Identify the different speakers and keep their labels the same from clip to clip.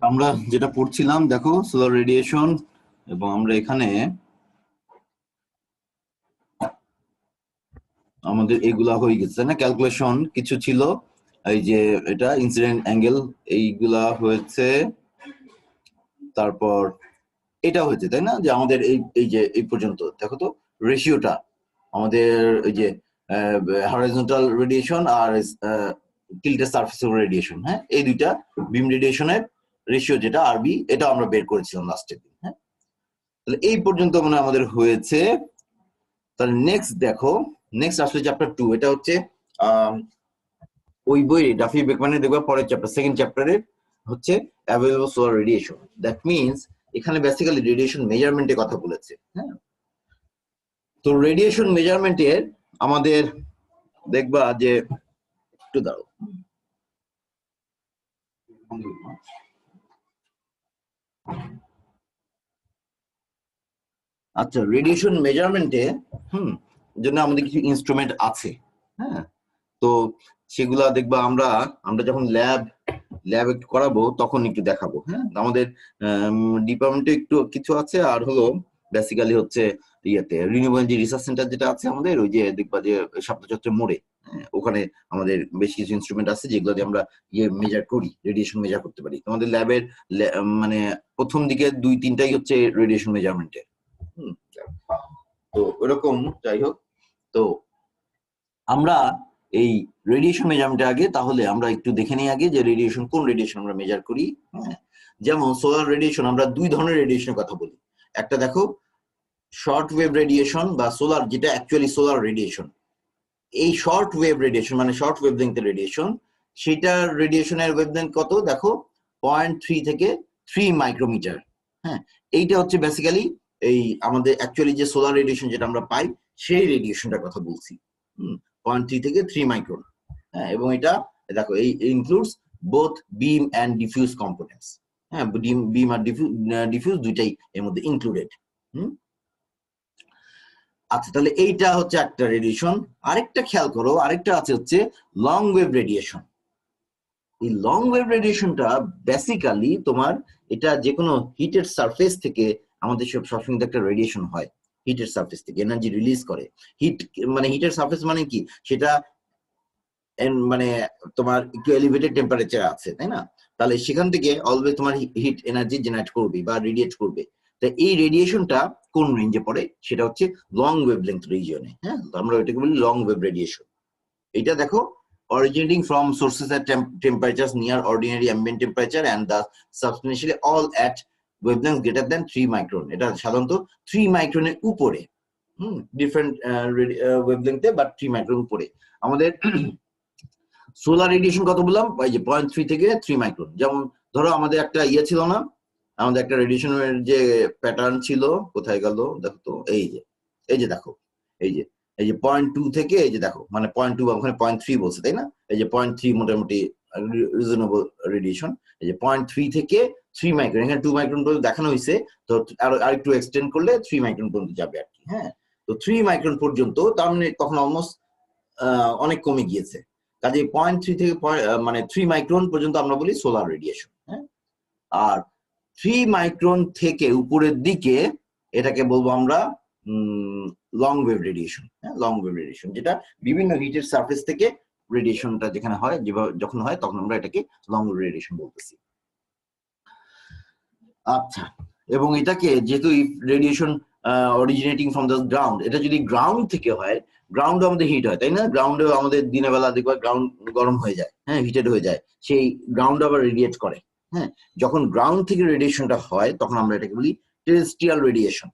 Speaker 1: আমরা যেটা পড়ছিলাম দেখো সোলার রেডিয়েশন, এবং আমরা এখানে আমাদের এগুলা হয়ে গেছে না, ক্যালকুলেশন কিছু ছিল, এই যে এটা ইনসিডেন্ট অ্যাঙ্গেল এইগুলা হয়েছে, তারপর এটা হয়েছে তাই না, যে আমাদের এই যে এই পর্যন্ত দেখো তো রেশিওটা আমাদের এই যে হরাইজন্টাল রেডিয়েশন আর টিল্টেড সারফেস রেডিয়েশন, হ্যাঁ এই দুইটা বিম রেডিয়েশনের রেশিও যেটা আরবি, এটা আমরা বের করেছিলাম লাস্টের দিন। হ্যাঁ তাহলে এই পর্যন্ত মানে আমাদের হয়েছে। তাহলে নেক্সট দেখো, নেক্সট আসলে চ্যাপ্টার 2, এটা হচ্ছে ওই বই ডাফি বেকম্যানের দেখবা পরের চ্যাপ্টার, সেকেন্ড চ্যাপ্টারে হচ্ছে available solar radiation. That means এখানে বেসিক্যালি রেডিয়েশন মেজারমেন্টের কথা বলেছে। হ্যাঁ তো রেডিয়েশন মেজারমেন্টের আমাদের দেখবা যে একটু দাঁড়াও, আচ্ছা রেডিয়েশন মেজারমেন্টে জন্য আমাদের কিছু ইনস্ট্রুমেন্ট আছে। হ্যাঁ তো সেগুলা দেখবা আমরা আমরা যখন ল্যাব একটু করাবো তখন একটু দেখাবো। হ্যাঁ আমাদের ডিপার্টমেন্টে একটু কিছু আছে, আর হলো বেসিক্যালি হচ্ছে ইয়েতে রিনিউয়েবল এনার্জি রিসার্চ সেন্টার যেটা আছে আমাদের, ওই যে দেখবা যে শাপলা মোড়ে, ওখানে আমাদের বেশ কিছু ইনস্ট্রুমেন্ট আছে যেগুলো দিয়ে আমরা মেজার করি, রেডিয়েশন মেজার করতে পারি। আমাদের ল্যাবের মানে প্রথম দিকে 2-3টাই হচ্ছে রেডিয়েশন মেজারমেন্টের। তো এরকম যাই হোক, তো আমরা এই রেডিয়েশন মেজারমেন্টের আগে তাহলে আমরা একটু দেখে নিই আগে যে রেডিয়েশন, কোন রেডিয়েশন আমরা মেজার করি। হ্যাঁ যেমন সোলার রেডিয়েশন, আমরা 2 ধরনের রেডিয়েশনের কথা বলি। একটা দেখো শর্ট ওয়েভ রেডিয়েশন বা সোলার, যেটা অ্যাকচুয়ালি সোলার রেডিয়েশন। এই শর্ট ওয়েভ রেডিয়েশন মানে শর্ট ওয়েভলেংথের রেডিয়েশন, সেটার রেডিয়েশনের ওয়েভলেংথ কত দেখো 0.3 থেকে 3 মাইক্রোমিটার। হ্যাঁ এইটা হচ্ছে বেসিক্যালি এই আমাদের অ্যাকচুয়ালি যে সোলার রেডিয়েশন যেটা আমরা পাই সেই রেডিয়েশনটার কথা বলছি। 0.3 থেকে 3 মাইক্রন। হ্যাঁ এবং এটা দেখো এই includes both beam and diffuse components. হ্যাঁ বিম আর ডিফিউজ দুইটাই এর মধ্যে ইনক্লুডেড। আচ্ছা তাহলে এইটা হচ্ছে একটা রেডিয়েশন। আরেকটা খেয়াল করো, আরেকটা আছে হচ্ছে লং ওয়েভ রেডিয়েশন। এই লং ওয়েভ রেডিয়েশনটা বেসিক্যালি তোমার এটা যে কোনো হিটেড সারফেস থেকে আমাদের সবসময় একটা রেডিয়েশন হয়, হিটেড সারফেস থেকে এনার্জি রিলিজ করে। হিট মানে হিটেড সারফেস মানে কি, সেটা মানে তোমার একটু এলিভেটেড টেম্পারেচার আছে তাই না, তাহলে সেখান থেকে অলওয়েজ তোমার হিট এনার্জি জেনারেট করবে বা রেডিয়েট করবে। তো এই রেডিয়েশনটা কোন রেঞ্জে পড়ে, সেটা হচ্ছে লং ওয়েভলেংথ রিজিয়নে। হ্যাঁ আমরা এটাকে বলি লং ওয়েভ রেডিয়েশন। এটা দেখো originating from sources at temperatures near ordinary ambient temperature and thus substantially all at wavelengths greater than 3 micron. এটা সাধারণত 3 মাইক্রনের উপরে, ডিফারেন্ট ওয়েভলেংথে বাট 3 মাইক্রন উপরে। আমাদের সোলার রেডিয়েশন কত বললাম, এই যে 0.3 থেকে 3 মাইক্রন। যেমন ধরো আমাদের একটা ইয়ে ছিল না, আমাদের একটা রেডিয়েশনের যে প্যাটার্ন ছিল, কোথায় গেল দেখো তো, এই যে দেখো এই যে 0.2 থেকে এই যে দেখো মানে 0.2 ওখানে 0.3 বলছে তাই না, এই যে 0.3 মোটামুটি রিজনেবল রেডিয়েশন। এই যে 0.3 থেকে 3 মাইক্রন, এখানে 2 মাইক্রন পর্যন্ত দেখানো হয়েছে, তো আর একটু এক্সটেন্ড করলে 3 মাইক্রন পর্যন্ত যাবে আর কি। হ্যাঁ তো 3 মাইক্রন পর্যন্ত তার মানে তখন অলমোস্ট অনেক কমে গিয়েছে। কাজে 0.3 থেকে মানে 3 মাইক্রন পর্যন্ত আমরা বলি সোলার রেডিয়েশন। হ্যাঁ আর 3 মাইক্রন থেকে উপরের দিকে এটাকে বলবো আমরা লং ওয়েভ রেডিয়েশন। হ্যাঁ লং ওয়েভ রেডিয়েশন যেটা বিভিন্ন হিটের সারফেস থেকে রেডিয়েশনটা যেখানে হয়, যখন হয় তখন আমরা এটাকে লং ওয়েভ রেডিয়েশন বলতেছি। আচ্ছা এবং এটাকে যেহেতু radiation originating from the ground, এটা যদি গ্রাউন্ড থেকে হয়, গ্রাউন্ডে আমাদের হিট হয় তাই না, গ্রাউন্ডে আমাদের দিনের বেলা দেখবা গ্রাউন্ড গরম হয়ে যায়, হ্যাঁ হিটেড হয়ে যায়, সেই গ্রাউন্ড আবার রেডিয়েট করে। হ্যাঁ যখন গ্রাউন্ড থেকে রেডিয়েশনটা হয় তখন আমরা এটাকে বলি টেরেস্ট্রিয়াল রেডিয়েশন।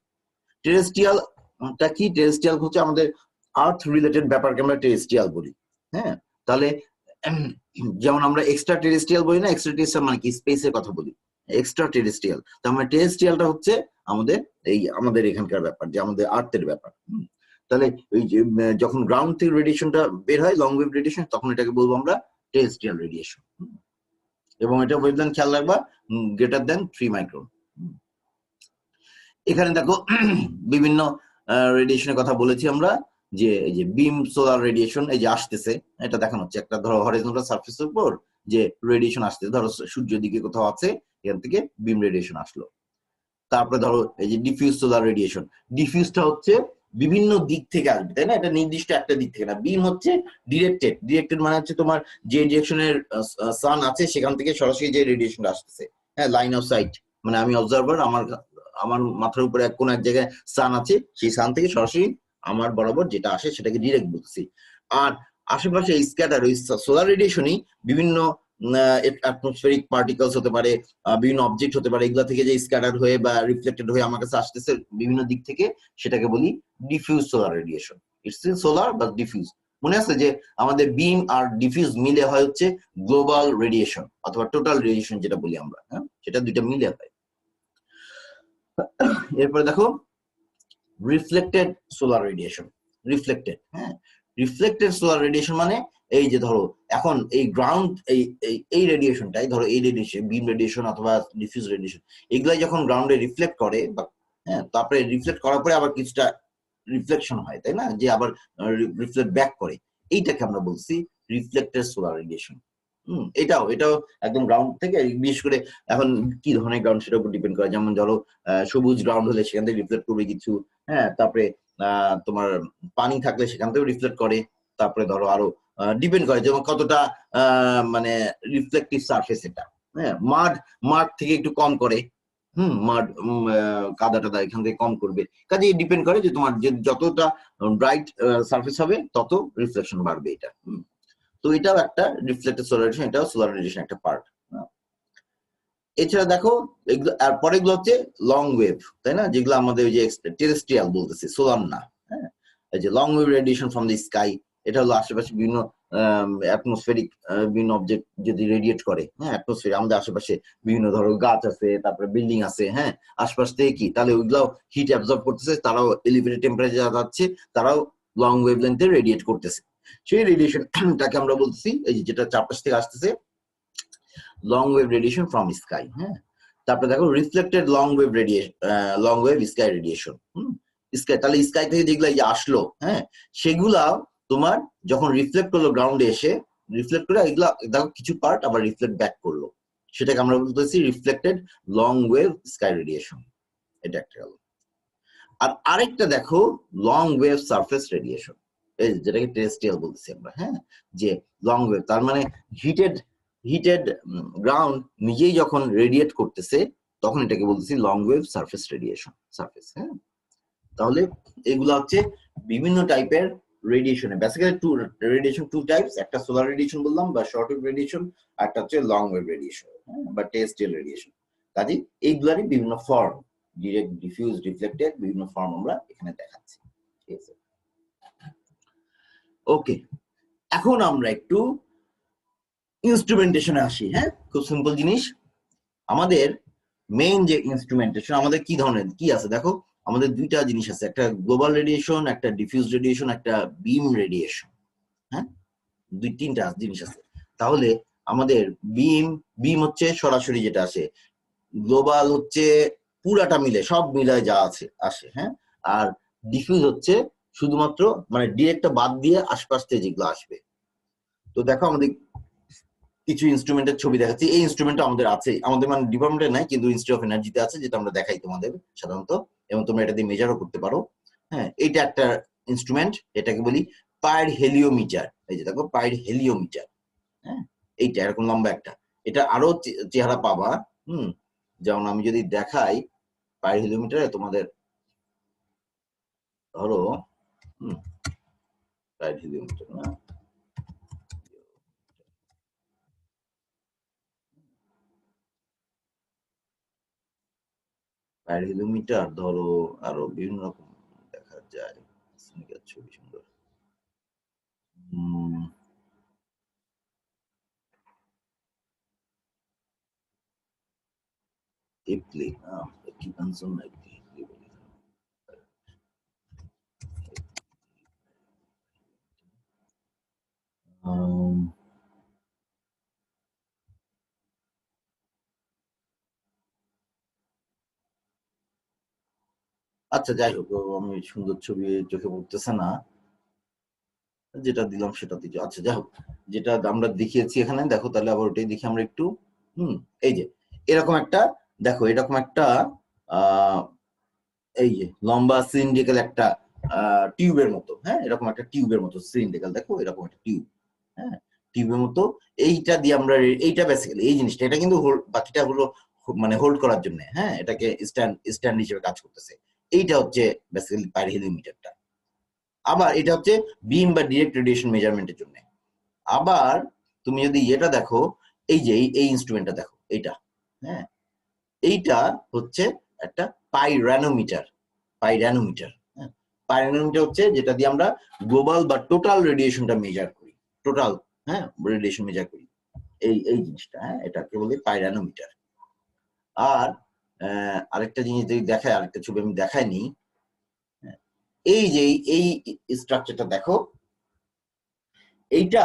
Speaker 1: টেরেস্ট্রিয়ালটা কি, টেরেস্ট্রিয়াল হচ্ছে আমাদের আর্থ রিলেটেড ব্যাপারকে আমরা টেরেস্ট্রিয়াল বলি। হ্যাঁ তাহলে যেমন আমরা এক্সট্রা টেরেস্ট্রিয়াল বলি না, এক্সট্রা টেরেস্ট্রিয়াল মানে কি স্পেসের কথা বলি, এক্সট্রা টেরেস্ট্রিয়াল। তার মানে টেরেস্ট্রিয়ালটা হচ্ছে আমাদের এই আমাদের এখানকার ব্যাপার, যে আমাদের আর্থের ব্যাপার। তাহলে ওই যে যখন গ্রাউন্ড থেকে রেডিয়েশনটা বের হয় লং ওয়েভ রেডিয়েশন, তখন এটাকে বলবো আমরা টেরেস্ট্রিয়াল রেডিয়েশন। এবং এটা ওয়েভলেংথ খেয়াল রাখবা গ্রেটার দেন 3 মাইক্রন। এখানে দেখো বিভিন্ন রেডিয়েশনের কথা বলেছি আমরা। যে এই যে বিম সোলার রেডিয়েশন এই যে আসতেছে, এটা দেখানো হচ্ছে একটা ধরো হরিজন্টাল সারফেসের উপর যে রেডিয়েশন আসছে, ধরো সূর্য দিকে কোথাও আছে, এখান থেকে বিম রেডিয়েশন আসলো। তারপরে ধরো এই যে ডিফিউজ সোলার রেডিয়েশন, ডিফিউজটা হচ্ছে বিভিন্ন দিক থেকে আসবে, তাই না? এটা নির্দিষ্ট একটা দিক থেকে না। বিম হচ্ছে ডিরেক্টেড, ডিরেক্টেড মানে হচ্ছে তোমার যে ডিরেকশনের সান আছে সেখান থেকে সরাসরি যে রেডিয়েশনটা আসতেছে, হ্যাঁ, লাইন অফ সাইট, মানে আমি অবজারভার, আমার আমার মাথার উপরে কোন এক জায়গায় সান আছে, সেই সান থেকে সরাসরি আমার বরাবর যেটা আসে সেটাকে ডিরেক্ট বলছি। আর আশেপাশে স্ক্যাটার, ওই সোলার রেডিয়েশনই বিভিন্ন অ্যাটমসফেরিক পার্টিকেলস হতে পারে, বিভিন্ন অবজেক্ট হতে পারে, এগুলা থেকে যে স্ক্যাটার হয়ে বা রিফ্লেক্টেড হয়ে আমার কাছে আসতেছে বিভিন্ন দিক থেকে, সেটাকে বলি diffuse solar radiation. It's solar বা ডিফিউজ। মনে আছে যে আমাদের বিম আর ডিফিউজ মিলে হয় হচ্ছে গ্লোবাল রেডিয়েশন অথবা টোটাল রেডিয়েশন যেটা বলি আমরা, হ্যাঁ, সেটা দুইটা মিলে হয়। এরপরে দেখো রিফ্লেক্টেড সোলার রেডিয়েশন। রিফ্লেক্টেড, হ্যাঁ, রিফ্লেক্টেড সোলার রেডিয়েশন মানে এই যে ধরো এখন এই গ্রাউন্ড এই রেডিয়েশনটাই, ধরো এই রেডিয়েশন বিম রেডিয়েশন অথবা ডিফিউজ রেডিয়েশন, এগুলাই যখন গ্রাউন্ডে রিফ্লেক্ট করে বা হ্যাঁ, তারপরে রিফ্লেক্ট করার পরে আবার কিছুটা রিফ্লেকশন হয়, তাই না, যে আবার রিফ্লেক্ট ব্যাক করে, এইটাকে আমরা বলছি রিফ্লেক্টেড সোলার রেডিয়েশন। এটাও একদম গ্রাউন্ড থেকে, বিশেষ করে এখন কি ধরনের গ্রাউন্ড সেটার উপর ডিপেন্ড করে, যেমন ধরো সবুজ গ্রাউন্ড হলে সেখান থেকে রিফ্লেক্ট করবে কিছু, হ্যাঁ, তারপরে তোমার পানি থাকলে সেখান থেকেও রিফ্লেক্ট করে, তারপরে ধরো আরো ডিপেন্ড করে যেমন কতটা মানে রিফ্লেক্টিভ সারফেস এটা, হ্যাঁ, মাড মাড থেকে একটু কম করে, মাড কাদা টাদা এখান থেকে কম করবে, কাজে ডিপেন্ড করে যে তোমার যে যতটা ব্রাইট সারফেস হবে তত রিফ্লেকশন বাড়বে এটা। তো এটাও একটা রিফ্লেক্টেড সোলার রেডিয়েশন, এটাও সোলার রেডিয়েশন একটা পার্ট। এছাড়া দেখো আর পরে গুলো হচ্ছে লং ওয়েভ, তাই না, যেগুলো আমাদের ওই যে টেরেস্ট্রিয়াল বলতেছি, সোলার না, হ্যাঁ, এই যে long wave radiation from the sky, এটা হলো আশেপাশে বিভিন্ন অ্যাটমসফেরিক বিভিন্ন অবজেক্ট যদি রেডিয়েট করে, হ্যাঁ, অ্যাটমসফিয়ার আমাদের আশেপাশে বিভিন্ন ধরো গাছ আছে, তারপরে বিল্ডিং আছে, হ্যাঁ, আশপাশ থেকে কি তাহলে ওইগুলাও হিট অ্যাবজর্ব করতেছে, তারাও এলিভেটেড টেম্পারেচার যাচ্ছে, তারাও লং ওয়েভ লেন্থে রেডিয়েট করতেছে। সেই রেডিয়েশনটাকে আমরা বলছি এই যেটা চারপাশ থেকে আসতেছে long wave radiation from sky, হ্যাঁ। তারপরে দেখো reflected long wave radiation, long wave sky radiation, sky, তাহলে স্কাই থেকে যেগুলো আসলো, হ্যাঁ, সেগুলা তোমার যখন রিফ্লেক্ট করলো গ্রাউন্ডে এসে, রিফ্লেক্ট করে এগুলা দেখো কিছু পার্ট আবার রিফ্লেক্ট ব্যাক করলো, সেটাকে আমরা বলতেছি reflected long wave sky radiation. এটা একটা গেল। আর আরেকটা দেখো লং ওয়েভ সারফেস রেডিয়েশন, যেটাকে টেরেস্ট্রিয়াল বলতেছি আমরা, হ্যাঁ, যে লং ওয়েভ তার মানে হিটেড হিটেড গ্রাউন্ড নিজেই যখন রেডিয়েট করতেছে তখন এটাকে বলতেছি long wave surface radiation, surface, হ্যাঁ। তাহলে এগুলো হচ্ছে বিভিন্ন টাইপের রেডিয়েশনে, বেসিক্যালি টু টাইপস, একটা সোলার রেডিয়েশন বললাম বা শর্ট ওয়েভ রেডিয়েশন, আর একটা হচ্ছে লং ওয়েভ রেডিয়েশন, বা টেরেস্ট্রিয়াল রেডিয়েশন। কাজে এইগুলারই বিভিন্ন ফর্ম, ডিরেক্ট, ডিফিউজ, রিফ্লেক্টেড, বিভিন্ন ফর্ম আমরা এখানে দেখাচ্ছি, ঠিক আছে। ওকে, এখন আমরা একটু ইনস্ট্রুমেন্টেশনে আসি, হ্যাঁ, খুব সিম্পল জিনিস। আমাদের মেইন যে ইনস্ট্রুমেন্টেশন আমাদের কি ধরনের কি আছে দেখো, আমাদের দুইটা জিনিস আছে, একটা গ্লোবাল রেডিয়েশন, একটা ডিফিউজ রেডিয়েশন, একটা বিম রেডিয়েশন, হ্যাঁ, তিনটা জিনিস আছে। তাহলে আমাদের বিম বিম হচ্ছে সরাসরি যেটা আসে, গ্লোবাল হচ্ছে পুরাটা মিলে সব মিলায় যা আছে আসে, হ্যাঁ, আর ডিফিউজ হচ্ছে শুধুমাত্র মানে ডিরেক্টটা বাদ দিয়ে আশপাশ থেকে যেগুলো আসবে। তো দেখো আমাদের কিছু ইনস্ট্রুমেন্টের ছবি দেখাচ্ছি, এই ইনস্ট্রুমেন্টটা আমাদের আছে, আমাদের মানে ডিপার্টমেন্টে নাই কিন্তু ইনস্টিটিউট অফ এনার্জিতে আছে, যেটা আমরা দেখাই তোমাদের সাধারণত, এবং তোমরা এটা দিয়ে মেজারও করতে পারো, হ্যাঁ। এটা একটা ইনস্ট্রুমেন্ট, এটাকে বলি পাইর হেলিওমিটার, এই যে দেখো পাইর হেলিওমিটার, হ্যাঁ, এইটা এরকম লম্বা একটা, এটা আরো চেহারা পাবা, যেমন আমি যদি দেখাই পাইর হেলিওমিটারে তোমাদের, ধরো পাইর হেলিওমিটার না, পাইর হেলিওমিটার ধরো আরো বিভিন্ন রকম দেখা যায়, ছবি সুন্দর, Epli, Kipanson Epli. আচ্ছা যাই হোক, আমি সুন্দর ছবি চোখে পড়তেছে না, যেটা দিলাম সেটা দিচ্ছি। আচ্ছা যাই হোক, যেটা আমরা দেখিয়েছি এখানে দেখো, তাহলে আবার ওটাই দেখি আমরা একটু। এই যে এরকম একটা, দেখো এরকম একটা এই যে লম্বা সিলিন্ড্রিক্যাল একটা টিউবের মতো, হ্যাঁ এরকম একটা টিউবের মতো সিলিন্ড্রিক্যাল, দেখো এরকম একটা টিউব, হ্যাঁ টিউবের মতো। এইটা দিয়ে আমরা, এইটা বেসিক্যালি এই জিনিসটা, এটা কিন্তু বাকিটা হলো মানে হোল্ড করার জন্য, হ্যাঁ এটাকে স্ট্যান্ড হিসেবে কাজ করতেছে। এইটা হচ্ছে বেসিক্যালি পাইরোহেলিওমিটারটা। আবার এটা হচ্ছে বিম বা ডিরেক্ট রেডিয়েশন মেজারমেন্টের জন্য। আবার তুমি যদি এটা দেখো, এই যে এই ইনস্ট্রুমেন্টটা দেখো, এইটা, হ্যাঁ এইটা হচ্ছে একটা পাইরানোমিটার। পাইরানোমিটার, হ্যাঁ পাইরানোমিটার হচ্ছে যেটা দিয়ে আমরা গ্লোবাল বা টোটাল রেডিয়েশনটা মেজার করি, টোটাল, হ্যাঁ রেডিয়েশন মেজার করি। এই জিনিসটা, হ্যাঁ এটাকে বলে পাইরানোমিটার। আর আরেকটা জিনিস যদি দেখায়, আরেকটা ছবি আমি দেখাইনি, এই যে এই স্ট্রাকচারটা দেখো, এইটা,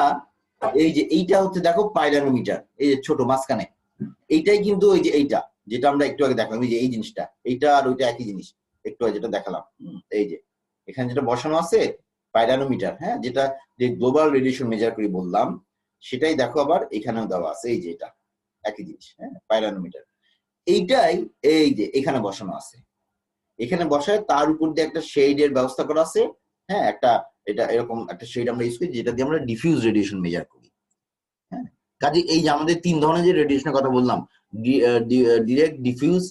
Speaker 1: এই যে এইটা হচ্ছে দেখো পাইরানোমিটার, এই যে ছোট মাঝখানে, এইটাই কিন্তু ওই যে এইটা যেটা আমরা একটু আগে দেখলাম, এই যে এই জিনিসটা, এইটা আর ওইটা একই জিনিস, একটু আগে যেটা দেখালাম, এই যে এখানে যেটা বসানো আছে পাইরানোমিটার, হ্যাঁ যেটা যে গ্লোবাল রেডিয়েশন মেজার করি বললাম, সেটাই দেখো আবার এখানেও দেওয়া আছে, এই যে এটা একই জিনিস, হ্যাঁ পাইরানোমিটার। এইটাই এই যে এখানে বসানো আছে, এখানে বসায় তার উপর দিয়ে একটা শেডের ব্যবস্থা করা আছে, হ্যাঁ একটা, এটা এরকম একটা শেড আমরা ইউজ করি যেটা দিয়ে আমরা ডিফিউজ রেডিয়েশন মেজার করি। হ্যাঁ কাজে এই যে আমাদের তিন ধরনের যে রেডিয়েশনের কথা বললাম, ডিরেক্ট, ডিফিউজ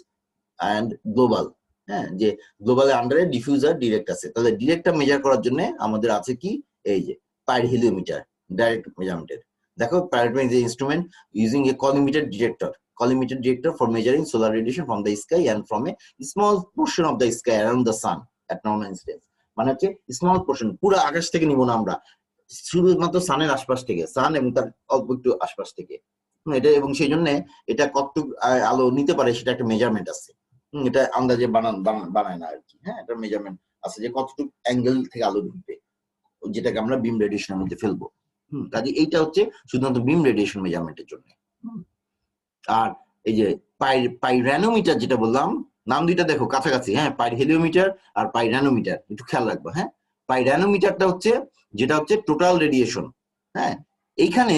Speaker 1: অ্যান্ড গ্লোবাল, হ্যাঁ যে গ্লোবালের আন্ডারে ডিফিউজ আর ডিরেক্ট আছে। তাহলে ডিরেক্টটা মেজার করার জন্য আমাদের আছে কি, এই যে পাইরোহেলিওমিটার, ডাইরেক্ট মেজারমেন্টের। দেখো pyrheliometer is instrument using a collimator detector, collimator detector for measuring solar radiation from the sky and from a small portion of the sky around the sun at normal incidence। মানে হচ্ছে small portion, পুরো আকাশ থেকে নিব না আমরা, শুধুমাত্র সানের আশপাশ থেকে, সান এবং তার অল্প একটু আশপাশ থেকে, এটা, এবং সেই জন্য এটা কতটুকু আলো নিতে পারে সেটা একটা মেজারমেন্ট আছে। এটা আন্দাজে বানায় না আর কি, হ্যাঁ এটা মেজারমেন্ট আছে যে কতটুকু অ্যাঙ্গেল থেকে আলো ঢুকবে, যেটাকে আমরা বিম রেডিয়েশনের মধ্যে ফেলবো। কাজে এইটা হচ্ছে শুধুমাত্র বিম রেডিয়েশন মেজারমেন্টের জন্য। আর এই যে পাইরানোমিটার যেটা বললাম, নাম দুইটা দেখো কাছাকাছি, হ্যাঁ পাইরোহেলিওমিটার আর পাইরানোমিটার, একটু খেয়াল রাখবো। হ্যাঁ পাইরানোমিটারটা হচ্ছে যেটা হচ্ছে টোটাল রেডিয়েশন, হ্যাঁ এইখানে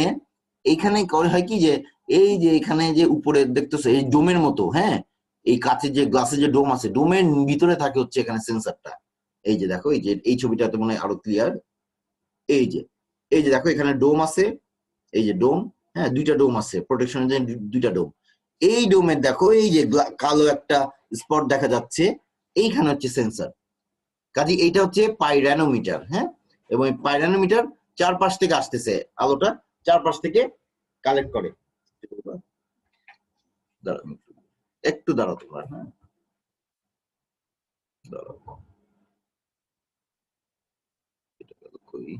Speaker 1: এইখানে হয় কি যে এই যে এখানে যে উপরে দেখতেছো এই ডোমের মতো, হ্যাঁ এই কাঁচের যে গ্লাসের যে ডোম আছে, ডোমের ভিতরে থাকে হচ্ছে এখানে সেন্সারটা। এই যে দেখো, এই যে এই ছবিটাতে মনে হয় আরো ক্লিয়ার, এই যে এই যে দেখো এখানে ডোম আছে, এই যে ডোম, হ্যাঁ দুইটা ডোম আছে প্রোটেকশনের জন্য, দুইটা ডোম। এই ডোমের দেখো এই যে কালো একটা স্পট দেখা যাচ্ছে, এইখানে হচ্ছে সেন্সর। কাজে এইটা হচ্ছে পাইরানোমিটার, হ্যাঁ এবং পাইরানোমিটার চারপাশ থেকে আসতেছে আলোটা, চারপাশ থেকে কালেক্ট করে। একটু দাঁড়াও তোমার, হ্যাঁ দাঁড়াও, এটা করি।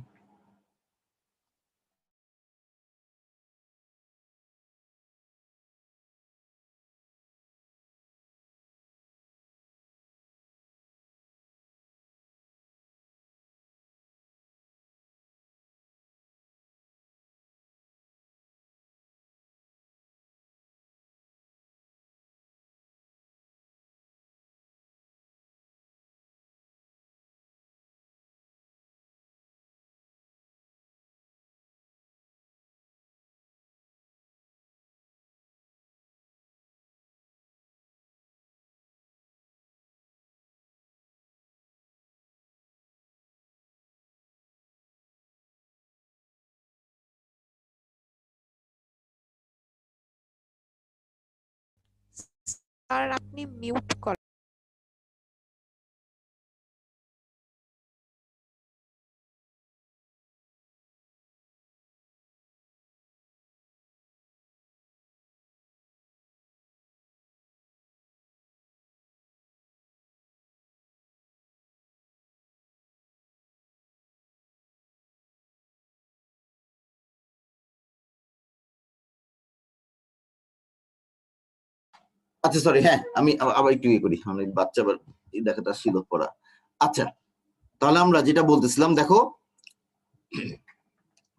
Speaker 2: আর আপনি মিউট করেন।
Speaker 1: আচ্ছা সরি, হ্যাঁ আমি আবার একটু ইয়ে করি, আমি বাচ্চা আবার দেখাটা ছিল পড়া। আচ্ছা তাহলে আমরা যেটা বলতেছিলাম দেখো,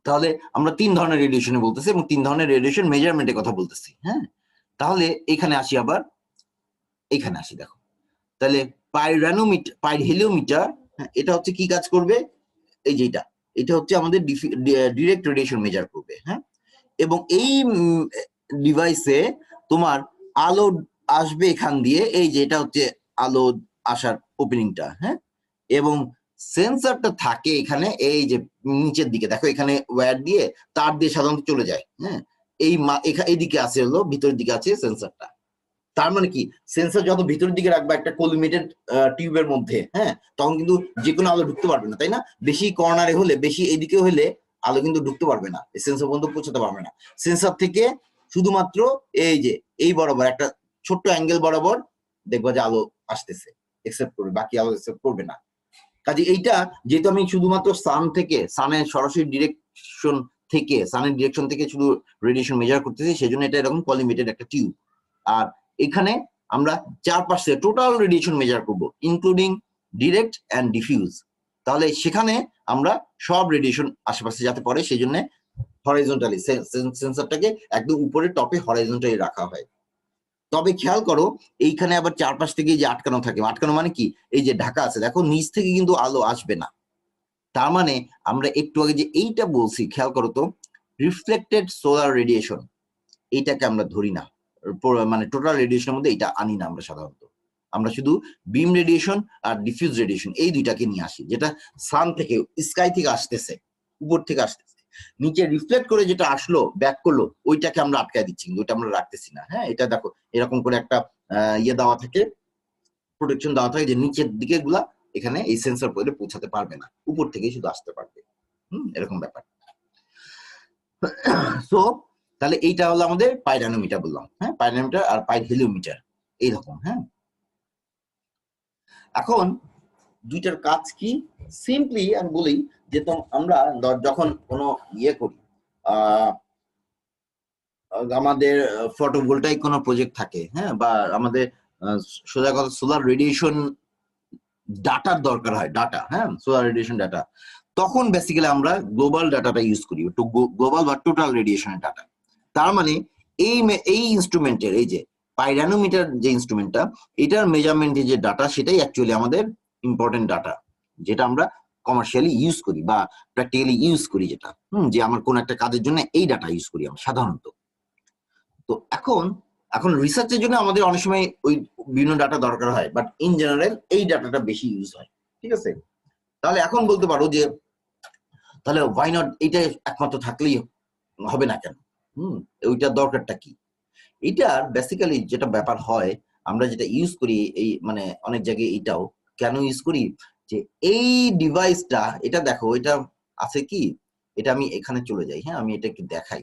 Speaker 1: তাহলে আমরা তিন ধরনের রেডিয়েশনে বলতেছি এবং তিন ধরনের রেডিয়েশন মেজারমেন্টের কথা বলতেছি। হ্যাঁ তাহলে এখানে আসি, আবার এখানে আসি দেখো, তাহলে পাইরোহেলিওমিটার, এটা হচ্ছে কি কাজ করবে, এই যে এটা হচ্ছে আমাদের ডিরেক্ট রেডিয়েশন মেজার করবে, হ্যাঁ। এবং এই ডিভাইসে তোমার আলো আসবে এখান দিয়ে, এই যে এটা হচ্ছে আলো আসার ওপেনিংটা, হ্যাঁ। এবং সেন্সরটা থাকে এখানে এই যে নিচের দিকে, দেখো এখানে ওয়্যার দিয়ে তার দিয়ে সাধারণত চলে যায়, হ্যাঁ। এইদিকে আছে হলো ভিতরের দিকে আছে সেন্সরটা। তার মানে কি, সেন্সর যত ভিতরের দিকে রাখবা একটা কলিমেটেড টিউবের মধ্যে, হ্যাঁ, তখন কিন্তু যে কোনো আলো ঢুকতে পারবে না, তাই না? বেশি কর্নারে হলে, বেশি এইদিকে হলে আলো কিন্তু ঢুকতে পারবে না, সেন্সর পর্যন্ত পৌঁছাতে পারবে না। সেন্সর থেকে শুধুমাত্র এই যে এই বরাবর একটা ছোট্ট অ্যাঙ্গেল বরাবর দেখবা যে আলো আসতেছে, একসেপ্ট করবে, বাকি আলো একসেপ্ট করবে না। কাজে এইটা যেহেতু আমি শুধুমাত্র সান থেকে, সানের সরাসরি ডিরেকশন থেকে, সানের ডিরেকশন থেকে শুধু রেডিয়েশন মেজার করতেছি, সেজন্য এটা এরকম কলিমেটেড একটা টিউব। আর এখানে আমরা চারপাশে টোটাল রেডিয়েশন মেজার করব, ইনক্লুডিং ডিরেক্ট অ্যান্ড ডিফিউজ। তাহলে সেখানে আমরা সব রেডিয়েশন আশেপাশে যাতে পড়ে, সেই জন্য হরাইজন্টালি সেন্সরটাকে একদম উপরে টপে হরাইজন্টালি রাখা হয়। তবে খেয়াল করো এইখানে আবার চারপাশ থেকে যে আটকানো থাকে, আটকানো মানে কি, এই যে ঢাকা আছে, দেখো নিচ থেকে কিন্তু আলো আসবে না। তার মানে আমরা একটু আগে যে এইটা বলছি, খেয়াল করো তো, রিফ্লেক্টেড সোলার রেডিয়েশন, এইটাকে আমরা ধরি না, মানে টোটাল রেডিয়েশনের মধ্যে এটা আনি না আমরা সাধারণত। আমরা শুধু বিম রেডিয়েশন আর ডিফিউজ রেডিয়েশন এই দুইটাকে নিয়ে আসি, যেটা সান থেকে, স্কাই থেকে আসতেছে, উপর থেকে আসতেছে, নিচে রিফ্লেক্ট করে যেটা আসলো ব্যাক করলো, ওইটাকে আমরা আটকায় দিচ্ছি, কিন্তু ওইটা আমরা রাখতেছি না, হ্যাঁ। এটা দেখো এরকম করে একটা ইয়ে দেওয়া থাকে, প্রোটেকশন দেওয়া থাকে, যে নিচের দিকে গুলা এখানে এই সেন্সর পরে পৌঁছাতে পারবে না, উপর থেকেই শুধু আসতে পারবে, এরকম ব্যাপার। সো তাহলে এইটা হলো আমাদের পাইরানোমিটার বললাম, হ্যাঁ, পাইরানোমিটার আর পাইরহেলিওমিটার এইরকম, হ্যাঁ। এখন দুইটার কাজ কি, সিম্পলি আমি বলি যে আমরা যখন কোনো ইয়ে করি, আমাদের ফটোভোল্টাইক কোনো প্রজেক্ট থাকে, হ্যাঁ, বা আমাদের সোজা কথা সোলার রেডিয়েশন ডাটার দরকার হয়, ডাটা, হ্যাঁ, সোলার রেডিয়েশন ডাটা, তখন বেসিক্যালি আমরা গ্লোবাল ডাটাটা ইউজ করি, গ্লোবাল বা টোটাল রেডিয়েশনের ডাটা। তার মানে এই ইনস্ট্রুমেন্টের, এই যে পাইরানোমিটার যে ইনস্ট্রুমেন্টটা, এটার মেজারমেন্টের যে ডাটা, সেটাই অ্যাকচুয়ালি আমাদের ইম্পর্টেন্ট ডাটা, যেটা আমরা কমার্শিয়ালি ইউজ করি বা প্র্যাকটিক্যালি ইউজ করি, যেটা যে আমার কোন একটা কাজের জন্য এই ডাটা ইউজ করি আমরা সাধারণত। তো এখন রিসার্চের জন্য আমাদের অনেক সময় ওই বিভিন্ন ডাটা দরকার হয়, বাট ইন জেনারেল এই ডাটাটা বেশি ইউজ হয়, ঠিক আছে। তাহলে এখন বলতে পারো যে তাহলে ওয়াই নট, এটা একমাত্র থাকলেই হবে না কেন, ওইটার দরকারটা কি? এটার বেসিক্যালি যেটা ব্যাপার হয়, আমরা যেটা ইউজ করি এই মানে অনেক জায়গায় এটাও কেন ইউজ করি, যে এই ডিভাইসটা, এটা দেখো এটা আছে কি, এটা আমি এখানে চলে যাই, হ্যাঁ, আমি এটা একটু দেখাই,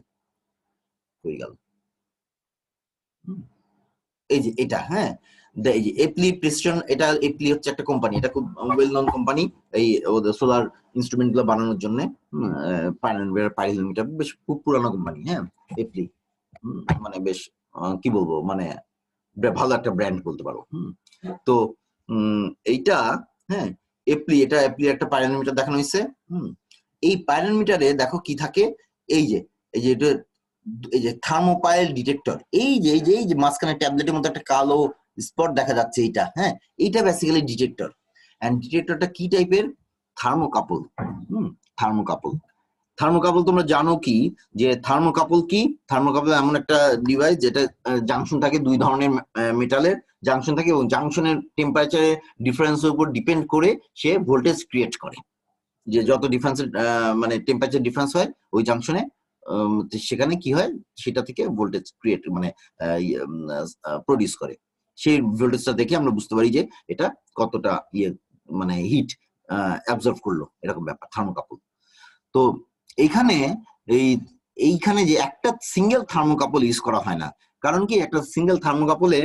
Speaker 1: হয়ে গেল, এই যে এটা, হ্যাঁ, এই যে এপ্লি প্রেসিশন, এটা এপ্লি হচ্ছে একটা কোম্পানি, এটা খুব ওয়েল নন কোম্পানি এই ওদের সোলার ইনস্ট্রুমেন্ট গুলো বানানোর জন্য, পাইরোমিটার বেশ খুব পুরানো কোম্পানি, হ্যাঁ, এপ্লি, মানে বেশ কি বলবো, মানে ভালো একটা ব্র্যান্ড বলতে পারো। তো এইটা, হ্যাঁ, এপ্লি, এটা এপ্লি একটা পাইরোমিটার দেখানো হয়েছে। এই পাইরোমিটারে দেখো কি থাকে, এই যে এটা, এই যে থার্মোপাইল ডিটেক্টর, এই যে মাঝখানে ট্যাবলেটের মতো একটা কালো স্পট দেখা যাচ্ছে, এইটা, হ্যাঁ, এইটা বেসিক্যালি ডিটেক্টর। এন্ড ডিটেক্টরটা কি টাইপের, থার্মোকাপল। থার্মোকাপল, থার্মোকাপল তোমরা জানো কি, যে থার্মোকাপল কি, থার্মোকাপল এমন একটা ডিভাইস যেটা জাংশন থাকে, দুই ধরনের মেটালের জাংশন থাকে, এবং জাংশনের টেম্পারেচারের ডিফারেন্সের উপর ডিপেন্ড করে সে ভোল্টেজ ক্রিয়েট করে, যে যত ডিফারেন্সের মানে টেম্পারেচার ডিফারেন্স হয় ওই জাংশনে, সেখানে কি হয়, সেটা থেকে ভোল্টেজ ক্রিয়েট মানে প্রডিউস করে। সেই ভোল্টেজটা দেখে আমরা বুঝতে পারি যে এটা কতটা ইয়ে মানে হিট অ্যাবজর্ব করলো, এরকম ব্যাপার থার্মোকাপল। তো এইখানে এইখানে যে একটা সিঙ্গেল থার্মোকাপল ইউজ করা হয় না, কারণ কি, একটা সিঙ্গেল থার্মোকাপলে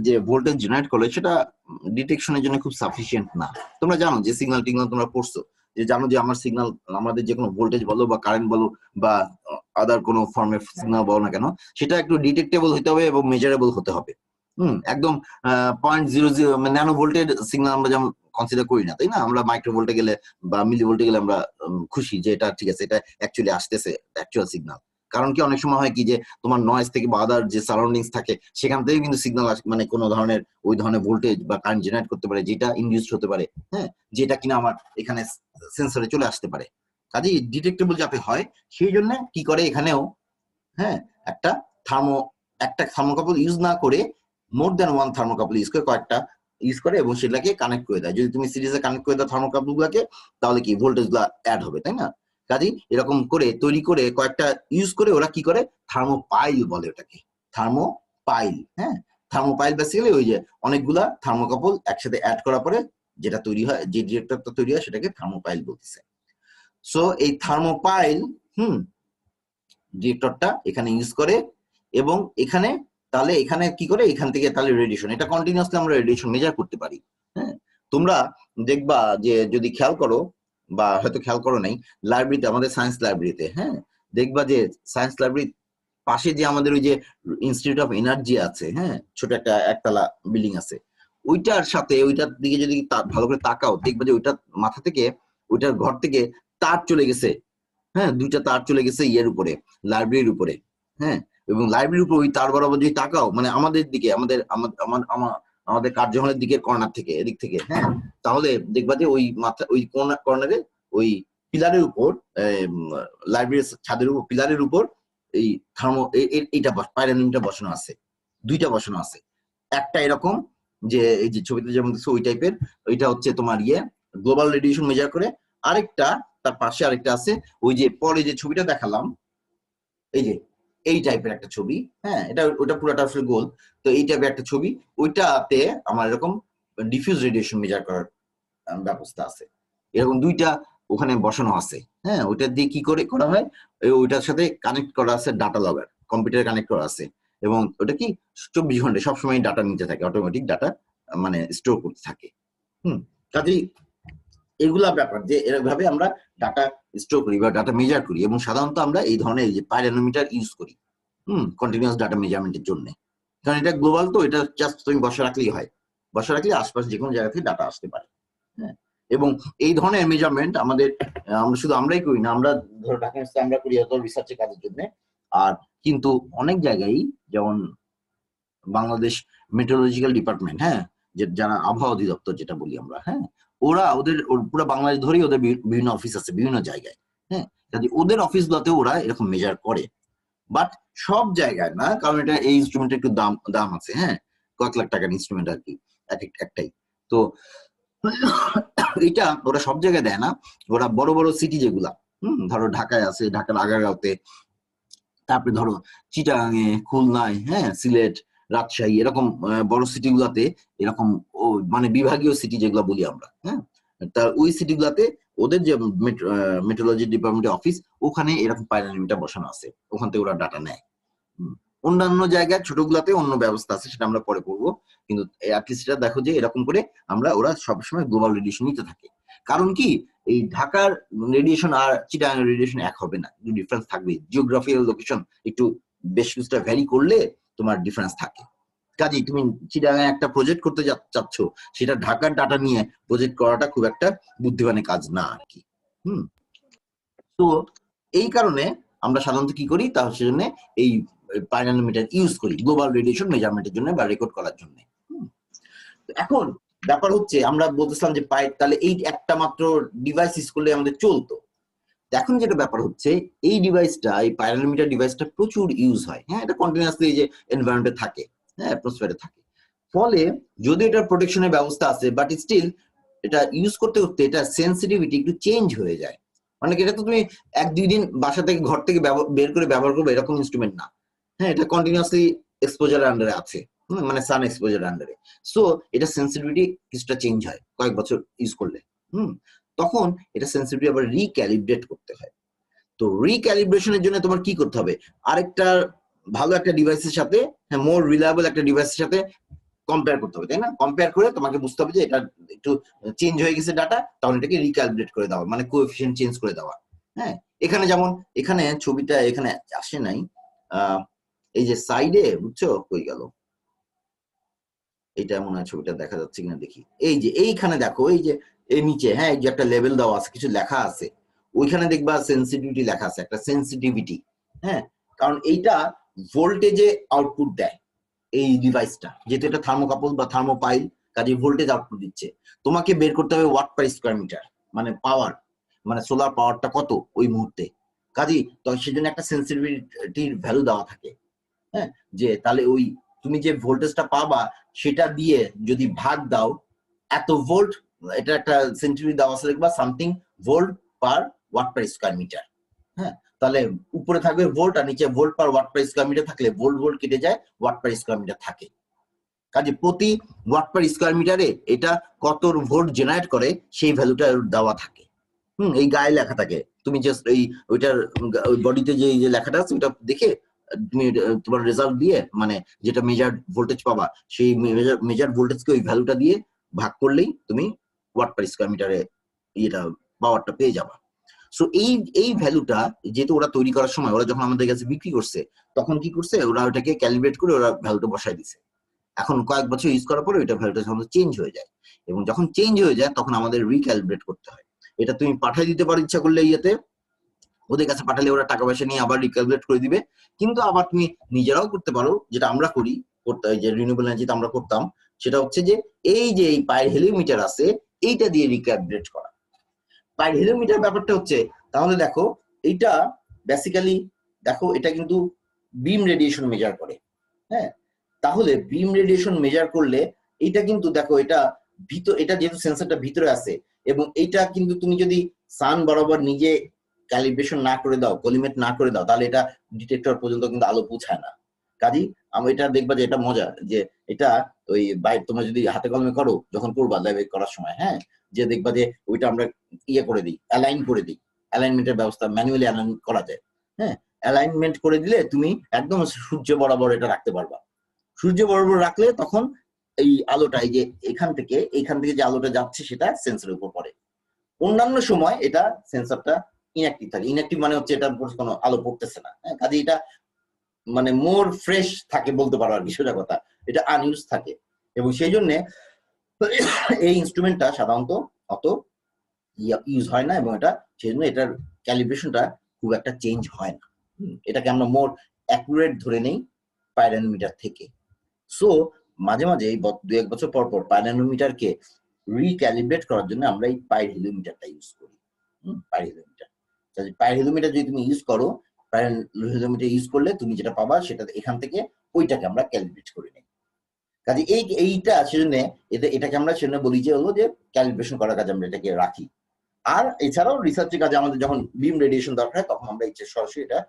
Speaker 1: যে ভোল্টেজ জেনারেট করলে সেটা ডিটেকশনের জন্য খুব সাফিসিয়েন্ট না। তোমরা জানো যে সিগন্যাল টিগন্যাল তোমরা পড়ছো, যে জানো যে আমার সিগন্যাল, আমাদের যে কোনো ভোল্টেজ বলো বা কারেন্ট বলো বা আদার কোনো ফর্মের সিগন্যাল বলো না কেন, সেটা একটু ডিটেক্টেবল হতে হবে এবং মেজারেবল হতে হবে। একদম 0.00 ন্যানো ভোল্টের সিগন্যাল আমরা যেমন কনসিডার করি না, তাই না? আমরা মাইক্রো ভোল্টে গেলে বা মিলি ভোল্টে গেলে আমরা খুশি যে এটা ঠিক আছে, এটা অ্যাকচুয়ালি আসতেছে অ্যাকচুয়াল সিগন্যাল। কারণ কি, অনেক সময় হয় কি, যে তোমার নয়েজ থেকে বা আদার যে সারাউন্ডিংস থাকে সেখান থেকে কিন্তু সিগন্যাল মানে কোনো ধরনের ওই ধরনের ভোল্টেজ বা কারেন্ট জেনারেট করতে পারে, যেটা ইনডিউসড হতে পারে, হ্যাঁ, যেটা কিনা আমার এখানে সেন্সরে চলে আসতে পারে। কাজেই ডিটেক্টেবল যাতে হয় সেই জন্য কি করে এখানেও, হ্যাঁ, একটা থার্মোকাপল ইউজ না করে more than one thermocouple use করে কয়েকটা ইউজ করে এবং সেটাকে কানেক্ট করে দেয়। যদি তুমি সিরিজে কানেক্ট করে দাও থার্মোকাপল গুলাকে তাহলে কি ভোল্টেজ গুলা অ্যাড হবে, তাই না? কাজেই এরকম করে তৈরি করে কয়েকটা ইউজ করে ওরা কি করে থার্মোপাইল বলে ওটাকে, থার্মোপাইল। হ্যাঁ, থার্মোপাইল বেসিক্যালি ওই যে অনেকগুলা থার্মোকাপল একসাথে অ্যাড করার পরে যেটা তৈরি হয়, যে ডিটেক্টরটা তৈরি হয় সেটাকে থার্মোপাইল বলতেছে। সো এই থার্মোপাইল ডিটেক্টরটা এখানে ইউজ করে এবং এখানে তাহলে এখানে কি করে, এখান থেকে তাহলে রেডিয়েশন, এটা কন্টিনিউয়াসলি আমরা রেডিয়েশন মেজার করতে পারি। হ্যাঁ, তোমরা দেখবা যে যদি খেয়াল করো বা হয়তো খেয়াল করো নাই, লাইব্রেরিতে, আমাদের সায়েন্স লাইব্রেরিতে, হ্যাঁ, দেখবা যে সায়েন্স লাইব্রেরির পাশে যে আমাদের ওই যে ইনস্টিটিউট অফ এনার্জি আছে, হ্যাঁ, ছোট একটা একতলা বিল্ডিং আছে, ওইটার সাথে ওইটার দিকে যদি ভালো করে তাকাও দেখবা যে ওইটার মাথা থেকে, ওইটার ঘর থেকে তার চলে গেছে, হ্যাঁ, দুইটা তার চলে গেছে ইয়ের উপরে, লাইব্রেরির উপরে। হ্যাঁ, এবং লাইব্রেরির উপর ওই তার বরাবর যদি তাকাও, মানে আমাদের দিকে, আমাদের কার্যহলের দিকের কর্নার থেকে, এদিক থেকে, হ্যাঁ, তাহলে দেখবা যে ওই মাথা, ওই কর্নারে ওই পিলারের উপর, লাইব্রেরির ছাদের উপর পিলারের উপর এই এইটা পাইরানিমটা বসানো আছে, দুইটা বসানো আছে। একটা এরকম যে এই যে ছবিতে যেমন ওই টাইপের, ওইটা হচ্ছে তোমার ইয়ে গ্লোবাল রেডিয়েশন মেজার করে। আরেকটা তার পাশে আরেকটা আছে, ওই যে পরে যে ছবিটা দেখালাম, এই যে এই টাইপের একটা ছবি, হ্যাঁ, এটা ওটা পুরোটা আসলে গোল, তো এই টাইপের একটা ছবি, ওইটাতে আমার এরকম ডিফিউজ রেডিয়েশন মেজার করার ব্যবস্থা আছে। এরকম দুইটা ওখানে বসানো আছে। হ্যাঁ, ওইটা দিয়ে কি করে করা হয়, ওইটার সাথে কানেক্ট করা আছে ডাটা লগার, কম্পিউটারে কানেক্ট করা আছে এবং ওটা কি 24 ঘন্টা সবসময় ডাটা নিতে থাকে, অটোমেটিক ডাটা মানে স্টোর করতে থাকে। কাজেই এগুলা ব্যাপার যে এভাবে আমরা ডাটা স্টোর করি বা ডাটা মেজার করি এবং সাধারণত আমরা এই ধরনের যে পাইরানোমিটার ইউজ করি কন্টিনিউয়াস ডাটা মেজারমেন্টের জন্য, কারণ এটা গ্লোবাল, তো এটা জাস্ট তুমি বসা রাখলেই হয়, বসা রাখলে আশপাশ যে কোনো জায়গা থেকে ডাটা আসতে পারে। হ্যাঁ, এবং এই ধরনের মেজারমেন্ট আমাদের, আমরা শুধু আমরাই করি না, আমরা ধরো ঢাকা ইউনিভার্সিটি আমরা করি রিসার্চের কাজের জন্য, আর কিন্তু অনেক জায়গায় যেমন বাংলাদেশ মেট্রোলজিক্যাল ডিপার্টমেন্ট, হ্যাঁ, যে যারা আবহাওয়া অধিদপ্তর যেটা বলি আমরা, হ্যাঁ, ওরা পুরো বাংলাদেশ ধরেই ওদের বিভিন্ন অফিস আছে বিভিন্ন জায়গায়। হ্যাঁ, কাজে ওদের অফিস গুলোতে ওরা এরকম মেজার করে, বাট সব জায়গায় না, কারণ এটা এই ইনস্ট্রুমেন্টের একটু দাম আছে। হ্যাঁ, কয়েক লাখ টাকার ইনস্ট্রুমেন্ট আর কি একটাই। তো এটা ওরা সব জায়গায় দেয় না, ওরা বড় বড় সিটি যেগুলা, ধরো ঢাকায় আছে, ঢাকার আগারগাঁওতে, তারপরে ধরো চিটাগাঙে, খুলনায়, হ্যাঁ, সিলেট, রাজশাহী, এরকম বড় সিটি গুলাতে এরকম মানে বিভাগীয় সিটি যেগুলো বলি আমরা, হ্যাঁ, তার ওই সিটি গুলাতে ওদের যে মেট্রোলজি ডিপার্টমেন্টের অফিস, ওখানে এরকম পাইরানোমিটার বসানো আছে, ওখান থেকে ওরা ডাটা নেয়। অন্যান্য জায়গায় ছোটগুলাতে অন্য ব্যবস্থা আছে, সেটা আমরা পরে করবো, কিন্তু অ্যাটলিস্ট দেখো যে এরকম করে আমরা সবসময় গ্লোবাল রেডিয়েশন নিতে থাকি। কারণ কি, এই ঢাকার রেডিয়েশন আর চিটাগাং রেডিয়েশন এক হবে না, ডিফারেন্স থাকবে, জিওগ্রাফিক্যাল লোকেশন একটু বেশ কিছুটা ভ্যারি করলে তোমার ডিফারেন্স থাকে। কাজেই তুমি চিটাগাং একটা প্রজেক্ট করতে চাচ্ছ, সেটা ঢাকার ডাটা নিয়ে প্রজেক্ট করাটা খুব একটা বুদ্ধিমানের কাজ না আর কি। তো এই কারণে আমরা সাধারণত কি করি, তাহলে সেজন্য এই পাইরানোমিটার ইউজ করি গ্লোবাল রেডিয়েশন মেজারমেন্টের জন্য বা রেকর্ড করার জন্য। এখন ব্যাপার হচ্ছে, আমরা বলতেছিলাম যে তাহলে এই একটা মাত্র ডিভাইস ইউজ করলে আমাদের চলতো। এখন যেটা ব্যাপার হচ্ছে, এই ডিভাইসটা, এই পাইরানোমিটার ডিভাইসটা প্রচুর ইউজ হয়। হ্যাঁ, এটা কন্টিনিউয়াসলি এই যে এনভায়রনমেন্টে থাকে, হ্যাঁ, অ্যাটমসফিয়ারে থাকে, ফলে যদি এটার প্রোটেকশনের ব্যবস্থা আছে, বাট স্টিল এটা ইউজ করতে করতে এটা সেন্সিটিভিটি একটু চেঞ্জ হয়ে যায়। মানে এটা তো তুমি 1-2 দিন বাসা থেকে, ঘর থেকে বের করে ব্যবহার করবে এরকম ইনস্ট্রুমেন্ট না। হ্যাঁ, এটা কন্টিনিউয়াসলি এক্সপোজারের আন্ডারে আছে, মানে সান এক্সপোজারের আন্ডারে। সো এটা সেন্সিটিভিটি কিছুটা চেঞ্জ হয় কয়েক বছর ইউজ করলে। তখন এটা সেন্সিটিভিটি আবার রিক্যালিব্রেট করতে হয়। তো রিক্যালিব্রেশনের জন্য তোমার কি করতে হবে, আরেকটা ভালো একটা ডিভাইসের সাথে, হ্যাঁ, মোর রিলায়েবল একটা ডিভাইসের সাথে কম্পেয়ার করতে হবে, তাই না? কম্পেয়ার করে তোমাকে বুঝতে হবে যে এটা একটু চেঞ্জ হয়ে গেছে ডাটা, তখন এটাকে রিক্যালিব্রেট করে দেওয়া, মানে কোএফিসিয়েন্ট চেঞ্জ করে দেওয়া। হ্যাঁ, এখানে যেমন এখানে ছবিটা এখানে আসে নাই, এই যে সাইডে, বুঝছো, কই গেল এটা, মনে হয় ছবিটা দেখা যাচ্ছে কিনা দেখি। এই যে এইখানে দেখো, এই যে এই নিচে, হ্যাঁ, এই যে একটা লেভেল দেওয়া আছে, কিছু লেখা আছে, ওইখানে দেখবা সেন্সিটিভিটি লেখা আছে, একটা সেন্সিটিভিটি। হ্যাঁ, কারণ এইটা ভোল্টেজে আউটপুট দেয় এই ডিভাইসটা, যেহেতু এটা থার্মোকাপল বা থার্মোপাইল, কাজে ভোল্টেজ আউটপুট দিচ্ছে। তোমাকে বের করতে হবে ওয়াট পার স্কয়ার মিটার, মানে পাওয়ার, মানে সোলার পাওয়ারটা কত ওই মুহূর্তে। কাজেই তো সেজন্য একটা সেন্সিটিভিটির ভ্যালু দেওয়া থাকে, হ্যাঁ, যে তাহলে ওই তুমি যে ভোল্টেজটা পাবা সেটা দিয়ে যদি ভাগ দাও এত ভোল্ট, এটা একটা সেন্সিটিভিটি দেওয়া আছে দেখবা something volt per watt per square metre. হ্যাঁ, তাহলে উপরে থাকবে ভোল্ট আর নিচে volt per watt per square metre থাকলে ভোল্ট ভোল্ট কেটে যায়, ওয়াট পার স্কয়ার মিটার থাকে। কাজে প্রতি ওয়াট পার স্কয়ার মিটারে এটা কত ভোল্ট জেনারেট করে সেই ভ্যালুটা দেওয়া থাকে। এই গায়ে লেখা থাকে, তুমি জাস্ট এই ওইটার বডিতে যে লেখাটা আছে ওটা দেখে তুমি তোমার রেজাল্ট দিয়ে মানে যেটা মেজার ভোল্টেজ পাবা সেই মেজার ভোল্টেজকে ওই ভ্যালুটা দিয়ে ভাগ করলেই তুমি ওয়াট পার স্কয়ার মিটারে এটা পাওয়ারটা পেয়ে যাবা। সো এই ভ্যালুটা যেহেতু ওরা তৈরি করার সময় ওরা যখন আমাদের কাছে বিক্রি করছে তখন কি করছে, ওরা ওটাকে ক্যালিব্রেট করে ওরা ভ্যালুটা বসায় দিছে। এখন কয়েক বছর ইউজ করার পরে ওইটা ভ্যালুটা চেঞ্জ হয়ে যায়, এবং যখন চেঞ্জ হয়ে যায় তখন আমাদের রিক্যালিব্রেট করতে হয়। এটা তুমি পাঠিয়ে দিতে পারো ইচ্ছা করলে ইয়েতে, ওদের কাছে পাঠালে ওরা টাকা পয়সা নিয়ে আবার রিক্যালিব্রেট করে দিবে। কিন্তু আবার তুমি নিজেরাও করতে পারো, যেটা আমরা করি, যে রিনিউয়েবল এনার্জিতে আমরা করতাম, সেটা হচ্ছে যে এই পাইরোহেলিওমিটার আছে এইটা দিয়ে রিক্যালিব্রেট করা। পাইরোহেলিওমিটার ব্যাপারটা হচ্ছে, তাহলে দেখো এইটা বেসিক্যালি দেখো এটা কিন্তু বিম রেডিয়েশন মেজার করে। হ্যাঁ, তাহলে বিম রেডিয়েশন মেজার করলে এটা কিন্তু দেখো এটা এটা যেহেতু সেন্সরটা ভিতরে আছে এবং এইটা কিন্তু তুমি যদি সান বরাবর নিজে ক্যালিব্রেশন না করে দাও, কলিমেট না করে দাও, তাহলে এটা ডিটেক্টর পর্যন্ত কিন্তু আলো পৌঁছায় না। কাজেই আমি এটা দেখবা যে এটা মজা, যে এটা ওই বাইরে তোমরা যদি হাতে কলমে করো যখন করবা লাইভ করার সময়, হ্যাঁ, যে দেখবা যে ওইটা আমরা ইয়ে করে দিই, অ্যালাইন করে দিই, অ্যালাইনমেন্টের ব্যবস্থা ম্যানুয়ালি অ্যালাইন করা যায়। হ্যাঁ, অ্যালাইনমেন্ট করে দিলে তুমি একদম সূর্য বরাবর এটা রাখতে পারবা। সূর্য বরাবর রাখলে তখন এই আলোটা এই যে এখান থেকে যে আলোটা যাচ্ছে সেটা সেন্সরের উপর পড়ে। অন্যান্য সময় এটা সেন্সরটা ইনঅ্যাক্টিভ থাকে। ইনঅ্যাক্টিভ মানে হচ্ছে এটার উপর কোনো আলো পড়তেছে না। হ্যাঁ, কাজে এটা মানে মোর ফ্রেশ থাকে বলতে পারো আর কি, সোজা কথা, এটা আনইউজ থাকে। এবং সেই জন্য এই ইনস্ট্রুমেন্টটা সাধারণত অত ইউজ হয় না, এবং এটা সেই জন্য এটার ক্যালিব্রেশনটা খুব একটা চেঞ্জ হয় না। এটাকে আমরা মোর অ্যাকুরেট ধরে নেই পাইরোনোমিটার থেকে। সো মাঝে মাঝে এই 2-1 বছর পর পর পাইরোনোমিটারকে রিক্যালিব্রেট করার জন্য আমরা এই পাইরোহেলিওমিটারটা ইউজ করি। পাইরোহেলিওমিটার, পাইরোহেলিওমিটার যদি তুমি ইউজ করো, পাইরোহেলিওমিটার ইউজ করলে তুমি যেটা পাবা সেটা এখান থেকে ওইটাকে আমরা ক্যালিব্রেট করে নিই। কাজে এইটা সেজন্য এটাকে আমরা সেজন্য বলি যে হলো যে ক্যালিব্রেশন করার কাজে আমরা এটাকে রাখি। আর এছাড়াও রিসার্চের কাজে আমাদের যখন বিম রেডিয়েশন দরকার হয় তখন আমরা ইচ্ছে সরাসরি এটা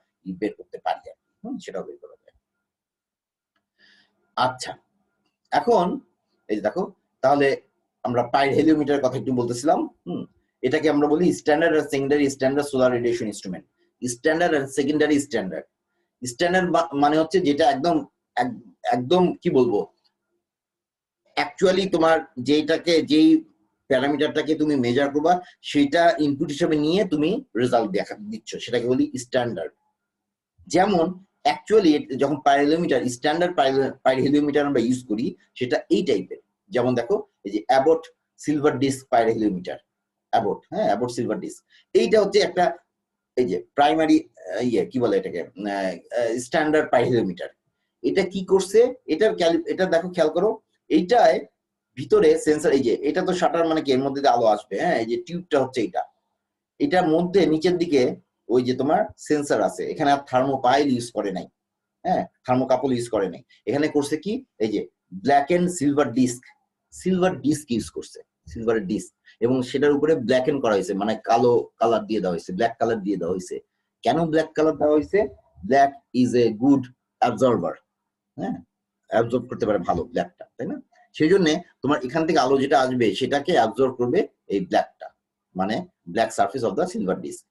Speaker 1: বের করতে পারি আর সেটাও বের করা যায়। আচ্ছা, এখন এই যে দেখো, তাহলে আমরা পাইরোহেলিওমিটারের কথা একটু বলতেছিলাম। এটাকে আমরা বলি স্ট্যান্ডার্ড আর secondary standard solar radiation instrument. Standard আর সেকেন্ডারি স্ট্যান্ডার্ড। স্ট্যান্ডার্ড মানে হচ্ছে যেটা একদম একদম কি বলবো, অ্যাকচুয়ালি তোমার যেই প্যারামিটারটাকে তুমি মেজার করবা সেটা ইনপুট হিসেবে নিয়ে তুমি রেজাল্ট দিচ্ছ, সেটাকে বলি স্ট্যান্ডার্ড। যেমন অ্যাকচুয়ালি যখন পাইরোহেলিওমিটার স্ট্যান্ডার্ড পাইরোহেলিওমিটার আমরা ইউজ করি সেটা এই টাইপের। যেমন দেখো এই যে অ্যাবট সিলভার ডিস্ক পাইরোহেলিওমিটার, অ্যাবট, হ্যাঁ, অ্যাবট সিলভার ডিস্ক। এইটা হচ্ছে একটা এই যে প্রাইমারি কি বলে এটাকে স্ট্যান্ডার্ড পাইরোহেলিওমিটার। এটা কি করছে, এটা দেখো খেয়াল করো, এইটায় ভিতরে সেন্সর, এই যে এটা তো শাটার মানে কি এর মধ্যে আলো আসবে, হ্যাঁ, এই যে টিউবটা হচ্ছে এটার মধ্যে নিচের দিকে ওই যে তোমার সেন্সর আছে। এখানে আর থার্মোপাইল ইউজ করে নাই, হ্যাঁ, থার্মোকাপল ইউজ করে নাই। এখানে করছে কি এই যে black and silver disc use করছে, সিলভারের ডিস্ক, এবং সেটার উপরে ব্ল্যাক এন্ড করা হয়েছে, মানে কালো কালার দিয়ে দেওয়া হয়েছে, ব্ল্যাক কালার দিয়ে দেওয়া হয়েছে। কেন ব্ল্যাক কালার দেওয়া হয়েছে? Black is a good absorber, হ্যাঁ, অ্যাবজর্ব করতে পারে ভালো ব্ল্যাকটা, তাই না? সেই জন্য তোমার এখান থেকে আলো যেটা আসবে সেটাকে অ্যাবজর্ব করবে এই ব্ল্যাকটা, মানে black surface of the silver disc.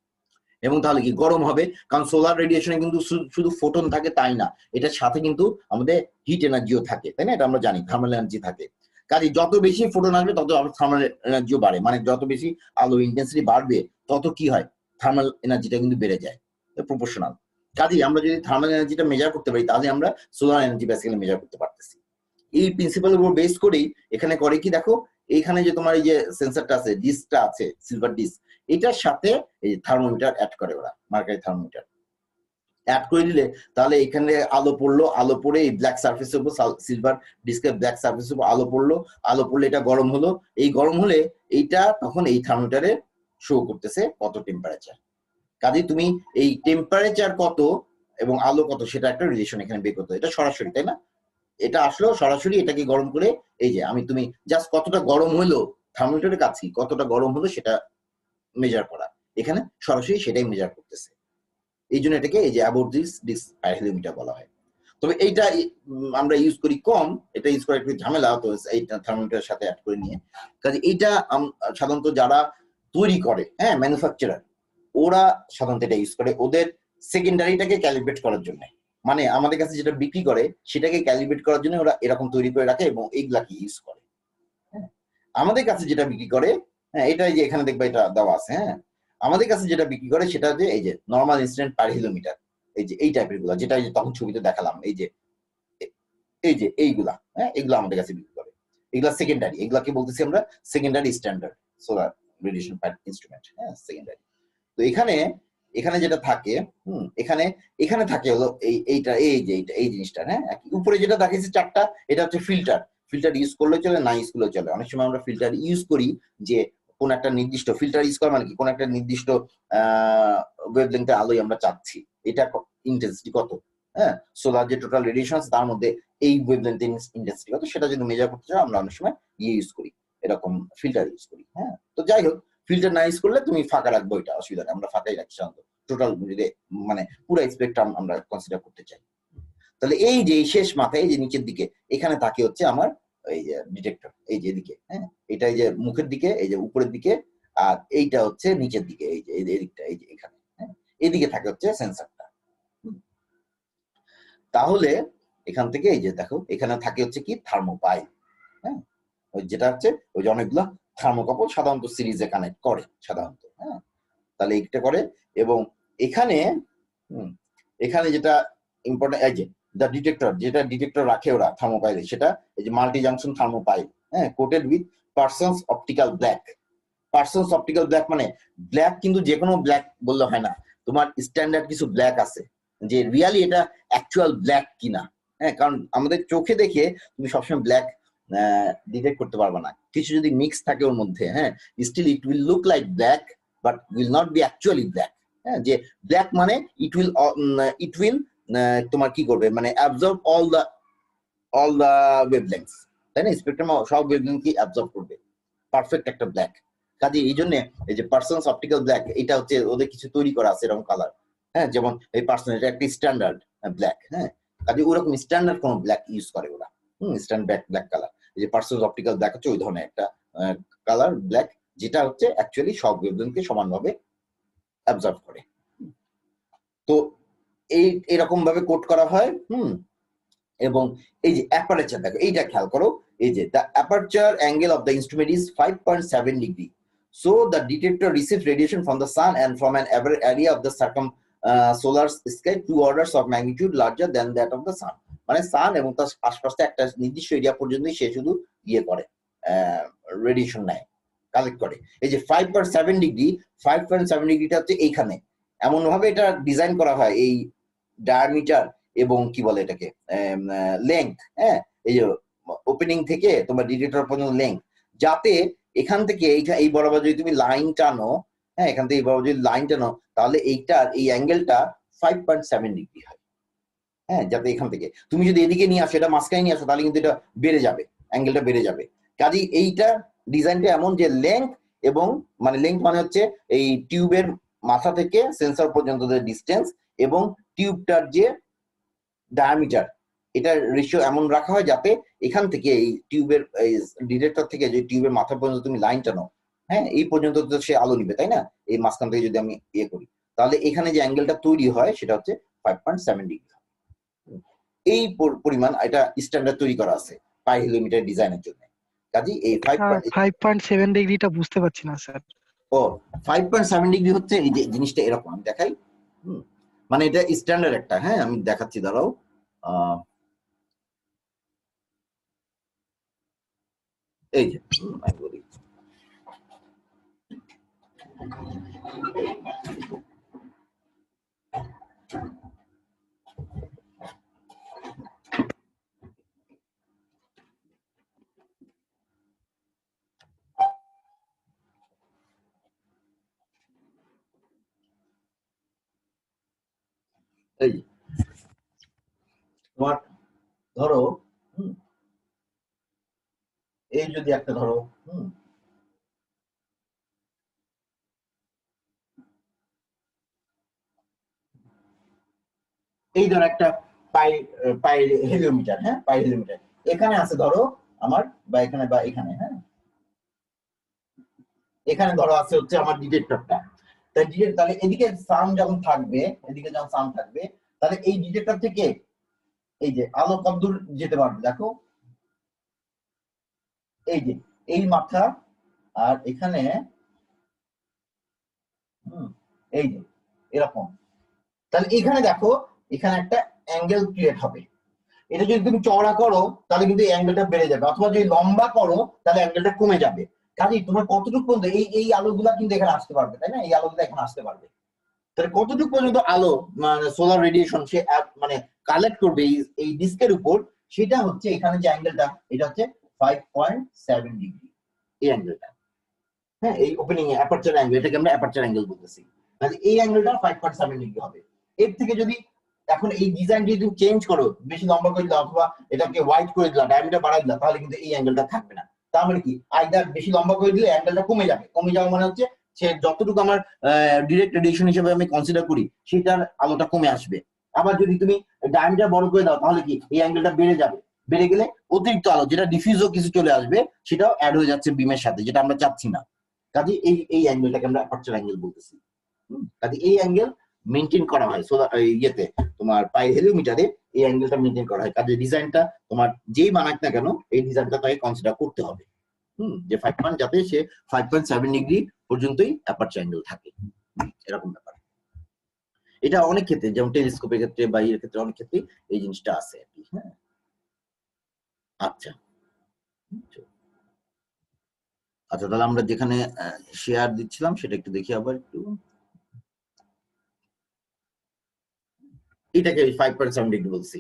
Speaker 1: এবং তাহলে কি গরম হবে, কারণ সোলার রেডিয়েশনে কিন্তু শুধু ফোটন থাকে তাই না, এটার সাথে কিন্তু আমাদের হিট এনার্জিও থাকে, তাই না? এটা আমরা জানি, থার্মাল এনার্জি থাকে। কাজে যত বেশি ফোটন আসবে তত থার্মাল এনার্জিও বাড়ে, মানে যত বেশি আলো ইন্টেন্সিটি বাড়বে তত কি হয়, থার্মাল এনার্জিটা কিন্তু বেড়ে যায়, প্রপোর্শনাল। কাজে আমরা যদি থার্মাল এনার্জিটা মেজার করতে পারি তাহলে আমরা সোলার এনার্জি বেসিক্যালি মেজার করতে পারতেছি। এই প্রিন্সিপালের উপর বেস করেই এখানে করে কি দেখো, এইখানে যে তোমার এই যে সেন্সরটা আছে, ডিস্কটা আছে, সিলভার ডিস্ক, এটার সাথে এই থার্মোমিটার অ্যাড করে ওরা, মার্কারি থার্মোমিটার অ্যাড করে দিলে তাহলে এখানে আলো পড়ে এই ব্ল্যাক সারফেসের উপর, সিলভার ডিস্কের ব্ল্যাক সারফেসের উপর আলো পড়লে এটা গরম হলো। এই গরম হলে এইটা তখন এই থার্মোমিটারে শো করতেছে কত টেম্পারেচার। কাজে তুমি এই টেম্পারেচার কত এবং আলো কত সেটা একটা রিলেশন এখানে বের করতে, এটা সরাসরি, তাই না? এটা আসলো সরাসরি এটাকে গরম করে, এই যে আমি তুমি জাস্ট কতটা গরম হলো থার্মোমিটারের কাছে কতটা গরম হলো সেটা মেজার করা, এখানে সরাসরি সেটাই মেজার করতেছে। এই জন্য এটাকে এই যে অ্যাবাউট দিস পাইরোমিটার বলা হয়। তবে এইটা আমরা ইউজ করি কম, এটা ইউজ করা একটু ঝামেলা, তো এইটা থার্মোমিটারের সাথে অ্যাড করে নিয়ে। কাজে এইটা সাধারণত যারা তৈরি করে, হ্যাঁ, ম্যানুফ্যাকচারার, ওরা সাধারণত এটা ইউজ করে ওদের সেকেন্ডারিটাকে ক্যালিব্রেট করার জন্য। মানে আমাদের কাছে যেটা বিক্রি করে সেটাকে ক্যালিব্রেট করার জন্য ওরা এরকম তৈরি করে রাখে এবং এইগুলাকে ইউজ করে। হ্যাঁ, আমাদের কাছে যেটা বিক্রি করে, হ্যাঁ, এটা যে এখানে দেখবে এটা দেওয়া আছে, হ্যাঁ, আমাদের কাছে যেটা বিক্রি করে সেটা যে এই যে নর্মাল ইনস্ট্যান্ট পাইরোমিটার, এই যে এই টাইপের গুলা, যেটা তখন ছবিতে দেখালাম, এই যে এইগুলা, হ্যাঁ, এগুলো আমাদের কাছে বিক্রি করে। এগুলা সেকেন্ডারি, এগুলাকে বলতেছি আমরা secondary standard solar radiation instrument, হ্যাঁ, সেকেন্ডারি। তো এখানে এখানে যেটা থাকে, এখানে থাকে হলো এইটা, এই জিনিসটা, হ্যাঁ, উপরে যেটা দেখাচ্ছি চারটা, এটা হচ্ছে ফিল্টার। ফিল্টার ইউজ করলে চলে, না ইউজ করলে চলে। অনেক সময় আমরা ফিল্টার ইউজ করি যে কোন একটা নির্দিষ্ট ফিল্টার ইউজ করা মানে কি, কোন একটা নির্দিষ্ট ওয়েভলেংথে আলোই আমরা চাচ্ছি, এটা ইন্টেন্সিটি কত, হ্যাঁ, সোলার যে টোটাল রেডিয়েশন আছে তার মধ্যে এই ওয়েভলেংথ ইন্টেন্সিটি কত, সেটা যদি মেজার করতে চাই আমরা অনেক সময় ইউজ করি, এরকম ফিল্টার ইউজ করি। হ্যাঁ, তো যাই হোক, ফিল্টার না ইউজ করলে তুমি ফাঁকা রাখবো, এটা অসুবিধা নেই, আমরা ফাঁকাই রাখছি টোটাল, মানে পুরো স্পেকট্রাম আমরা কনসিডার করতে চাই। তাহলে এই যে শেষ মাথায়, এই যে নিচের দিকে এখানে থাকে হচ্ছে আমার এই যে ডিটেক্টর, এই যে এদিকে, হ্যাঁ, এটা এই যে মুখের দিকে, এই যে উপরের দিকে, আর এইটা হচ্ছে নিচের দিকে, এই যে এদিকটা, এই যে এখানে, হ্যাঁ, এদিকে থাকে হচ্ছে সেন্সরটা। তাহলে এখান থেকে এই যে দেখো এখানে থাকে হচ্ছে কি থার্মোপাইল, হ্যাঁ, ওই যেটা হচ্ছে ওই যে অনেকগুলো থার্মোকাপল সাধারণত সিরিজে কানেক্ট করে সাধারণত, হ্যাঁ, তাহলে এইটা করে। এবং এখানে এখানে যেটা ইম্পর্টেন্ট, এই যে দ্য ডিটেক্টর, যেটা ডিটেক্টর রাখে ওরা থার্মোপাইলে, সেটা এই যে মাল্টি জাংশন থার্মোপাইল, হ্যাঁ, coated with Parsons optical black. Parsons optical black মানে ব্ল্যাক কিন্তু যে কোনো ব্ল্যাক বললে হয় না, তোমার স্ট্যান্ডার্ড কিছু ব্ল্যাক আছে যে রিয়ালি এটা অ্যাকচুয়াল ব্ল্যাক কিনা, হ্যাঁ, কারণ আমাদের চোখে দেখে তুমি সবসময় ব্ল্যাক ডিটেক্ট করতে পারবে না, কিছু যদি মিক্স থাকে ওর মধ্যে, হ্যাঁ, still it will look like black but will not be actually black. হ্যাঁ, যে ব্ল্যাক মানে ইট উইল তোমার কি করবে, মানে অ্যাবজর্ব অল দা ওয়েভলেংথস, তাই না, স্পেকট্রাম সব ওয়েভলেংথ কি অ্যাবজর্ব করবে, পারফেক্ট একটা ব্ল্যাক। কাজে এই জন্য এই যে পার্সনস অপটিক্যাল ব্ল্যাক, এটা হচ্ছে ওদের কিছু তৈরি করা আছে এরকম কালার, হ্যাঁ, যেমন এই পার্সন, এটা একটা স্ট্যান্ডার্ড ব্ল্যাক, হ্যাঁ, কাজে ওরকম স্ট্যান্ডার্ড কোন ব্ল্যাক ইউজ করে ওরা, স্ট্যান্ডার্ড ব্ল্যাক কালার। এই যে পার্সনস অপটিক্যাল ব্ল্যাক হচ্ছে ওই ধরনের একটা কালার ব্ল্যাক, যেটা হচ্ছে অ্যাকচুয়ালি সব ওয়েভলেংথকে সমানভাবে অ্যাবজর্ব করে। তো এরকম ভাবে কোড করা হয়। এবং এই যে অ্যাপারচার দেখো, এইটা খেয়াল করো, এই যে the aperture angle of the instrument is 5.7 degree, so the detector receives radiation from the sun and from an area of the solar sky 2 orders of magnitude larger than that of the sun. মানে সান এবং তার আশপাশে একটা নির্দিষ্ট area পর্যন্ত সে শুধু ইয়ে করে, রেডিয়েশন নেয়, কালেক্ট করে। এই যে 5.7 ডিগ্রি, 5.7 ডিগ্রিটা হচ্ছে এইখানে, এমন ভাবে এটা ডিজাইন করা হয়, এই ডায়ামিটার এবং কি বলে এটাকে লেংথ, হ্যাঁ, এই যে ওপেনিং থেকে তোমার ডিটেক্টর পর্যন্ত লেংথ, যাতে এখান থেকে এই বরাবর যদি তুমি লাইন টানো, হ্যাঁ, এখান থেকে এই বরাবর যদি লাইন টানো, তাহলে এইটার এই অ্যাঙ্গেলটা 5.7 ডিগ্রি হয়, হ্যাঁ, যাতে এখান থেকে তুমি যদি এদিকে নিয়ে আসো, এটা মাঝখানে নিয়ে আসো, তাহলে কিন্তু এটা বেড়ে যাবে, অ্যাঙ্গেলটা বেড়ে যাবে। কাজেই এইটা ডিজাইনটা এমন যে লেংথ এবং মানে লেংথ মানে হচ্ছে এই টিউবের মাথা থেকে সেন্সর পর্যন্ত ডিস্টেন্স এবং টিউবটার যে ডায়ামিটার, এটা রেশিও এমন রাখা হয় যাতে এখান থেকে এই টিউবের ডিটেক্টর থেকে যে টিউবের মাথা পর্যন্ত তুমি লাইন টানো, হ্যাঁ, এই পর্যন্ত তো সে আলো নিবে, তাই না, এই মাঝখান থেকে যদি আমি ইয়ে করি, তাহলে এখানে যে অ্যাঙ্গেলটা তৈরি হয় সেটা হচ্ছে 5.7 ডিগ্রি। এই পরিমাণ এটা স্ট্যান্ডার্ড তৈরি করা আছে পাইরোমিটার ডিজাইনের জন্য। কাজেই এই
Speaker 3: 5.7 ডিগ্রিটা বুঝতে পারছি না স্যার।
Speaker 1: ও 5.7 ডিগ্রি হচ্ছে এই যে জিনিসটা এরকম, আমি দেখাই, মানে এটা স্ট্যান্ডার্ড একটা, হ্যাঁ, আমি দেখাচ্ছি, দাঁড়াও, এই যে আমি বলি, এই যে তোমার ধরো এই যদি একটা ধরো এই ধরো একটা পাই পাই হেলিওমিটার, হ্যাঁ পাই হেলিওমিটার এখানে আছে ধরো আমার, বা এখানে বা এখানে, হ্যাঁ এখানে ধরো আছে হচ্ছে আমার ডিটেক্টরটা। তাহলে এদিকে সাম যখন থাকবে, এদিকে যখন সাম থাকবে, তাহলে এই ডিটেক্টর থেকে এই যে আলো কতদূর যেতে পারবে দেখো, এই যে এই মাথা আর এখানে এই যে এরকম। তাহলে এখানে দেখো এখানে একটা অ্যাঙ্গেল ক্রিয়েট হবে। এটা যদি তুমি চওড়া করো তাহলে কিন্তু এই অ্যাঙ্গেলটা বেড়ে যাবে, অথবা যদি লম্বা করো তাহলে অ্যাঙ্গেলটা কমে যাবে। কাজেই তোমার কতটুকু পর্যন্ত এই এই আলোগুলা কিন্তু এখানে আসতে পারবে, তাই না? এই আলোগুলো এখানে আসতে পারবে। তাহলে কতটুকু পর্যন্ত আলো মানে সোলার রেডিয়েশন সে মানে কালেক্ট করবে এই ডিস্কের উপর, সেটা হচ্ছে এখানে যে অ্যাঙ্গেলটা, এটা হচ্ছে 5.7 ডিগ্রি এই অ্যাঙ্গেলটা। হ্যাঁ এই ওপেনিং অ্যাপারচার অ্যাঙ্গেল, এটাকে আমরা অ্যাপারচার অ্যাঙ্গেল বলতেছি। তাহলে এই অ্যাঙ্গেলটা 5.7 ডিগ্রি হবে। এর থেকে যদি এখন এই ডিজাইন যদি তুমি চেঞ্জ করো, বেশি লম্বা করে দিলা অথবা এটাকে ওয়াইড করে দিলা, ডায়ামিটার বাড়াই দিলা, তাহলে কিন্তু এই অ্যাঙ্গেলটা থাকবে না। তার মানে কি, আইদার বেশি লম্বা করে দিলে অ্যাঙ্গেলটা কমে যাবে, কমে যাওয়া মানে হচ্ছে সে যতটুকু আমার ডিরেক্ট রেডিয়েশন হিসেবে আমি কনসিডার করি সেটার আলোটা কমে আসবে। আবার যদি তুমি ডায়ামিটার বড় করে দাও তাহলে কি এই অ্যাঙ্গেলটা বেড়ে যাবে, বেড়ে গেলে অতিরিক্ত আলো যেটা ডিফিউজও কিছু চলে আসবে, সেটাও অ্যাড হয়ে যাচ্ছে বিমের সাথে, যেটা আমরা চাচ্ছি না। কাজে এই অ্যাঙ্গেলটাকে আমরা অ্যাপারচার অ্যাঙ্গেল বলতেছি। কাজে এই অ্যাঙ্গেল মেনটেন করা হয় ইয়েতে তোমার পাই হেলিওমিটারে, এই অ্যাঙ্গেলটা মেনটেন করা হয়। কাজে ডিজাইনটা তোমার যেই বানাক না কেন এই ডিজাইনটা তাকে কনসিডার করতে হবে যে 5 যাতে সে 5.7 ডিগ্রি পর্যন্তই অ্যাপারচার অ্যাঙ্গেল থাকে, এরকম ব্যাপার। এটা অনেক ক্ষেত্রে, যেমন টেলিস্কোপের ক্ষেত্রে বা এর ক্ষেত্রে অনেক ক্ষেত্রে এই জিনিসটা আছে আর কি। হ্যাঁ আচ্ছা আচ্ছা, তাহলে আমরা যেখানে শেয়ার দিচ্ছিলাম সেটা একটু দেখি আবার একটু। এটাকে 5.7 ডিগ্রি বলছি।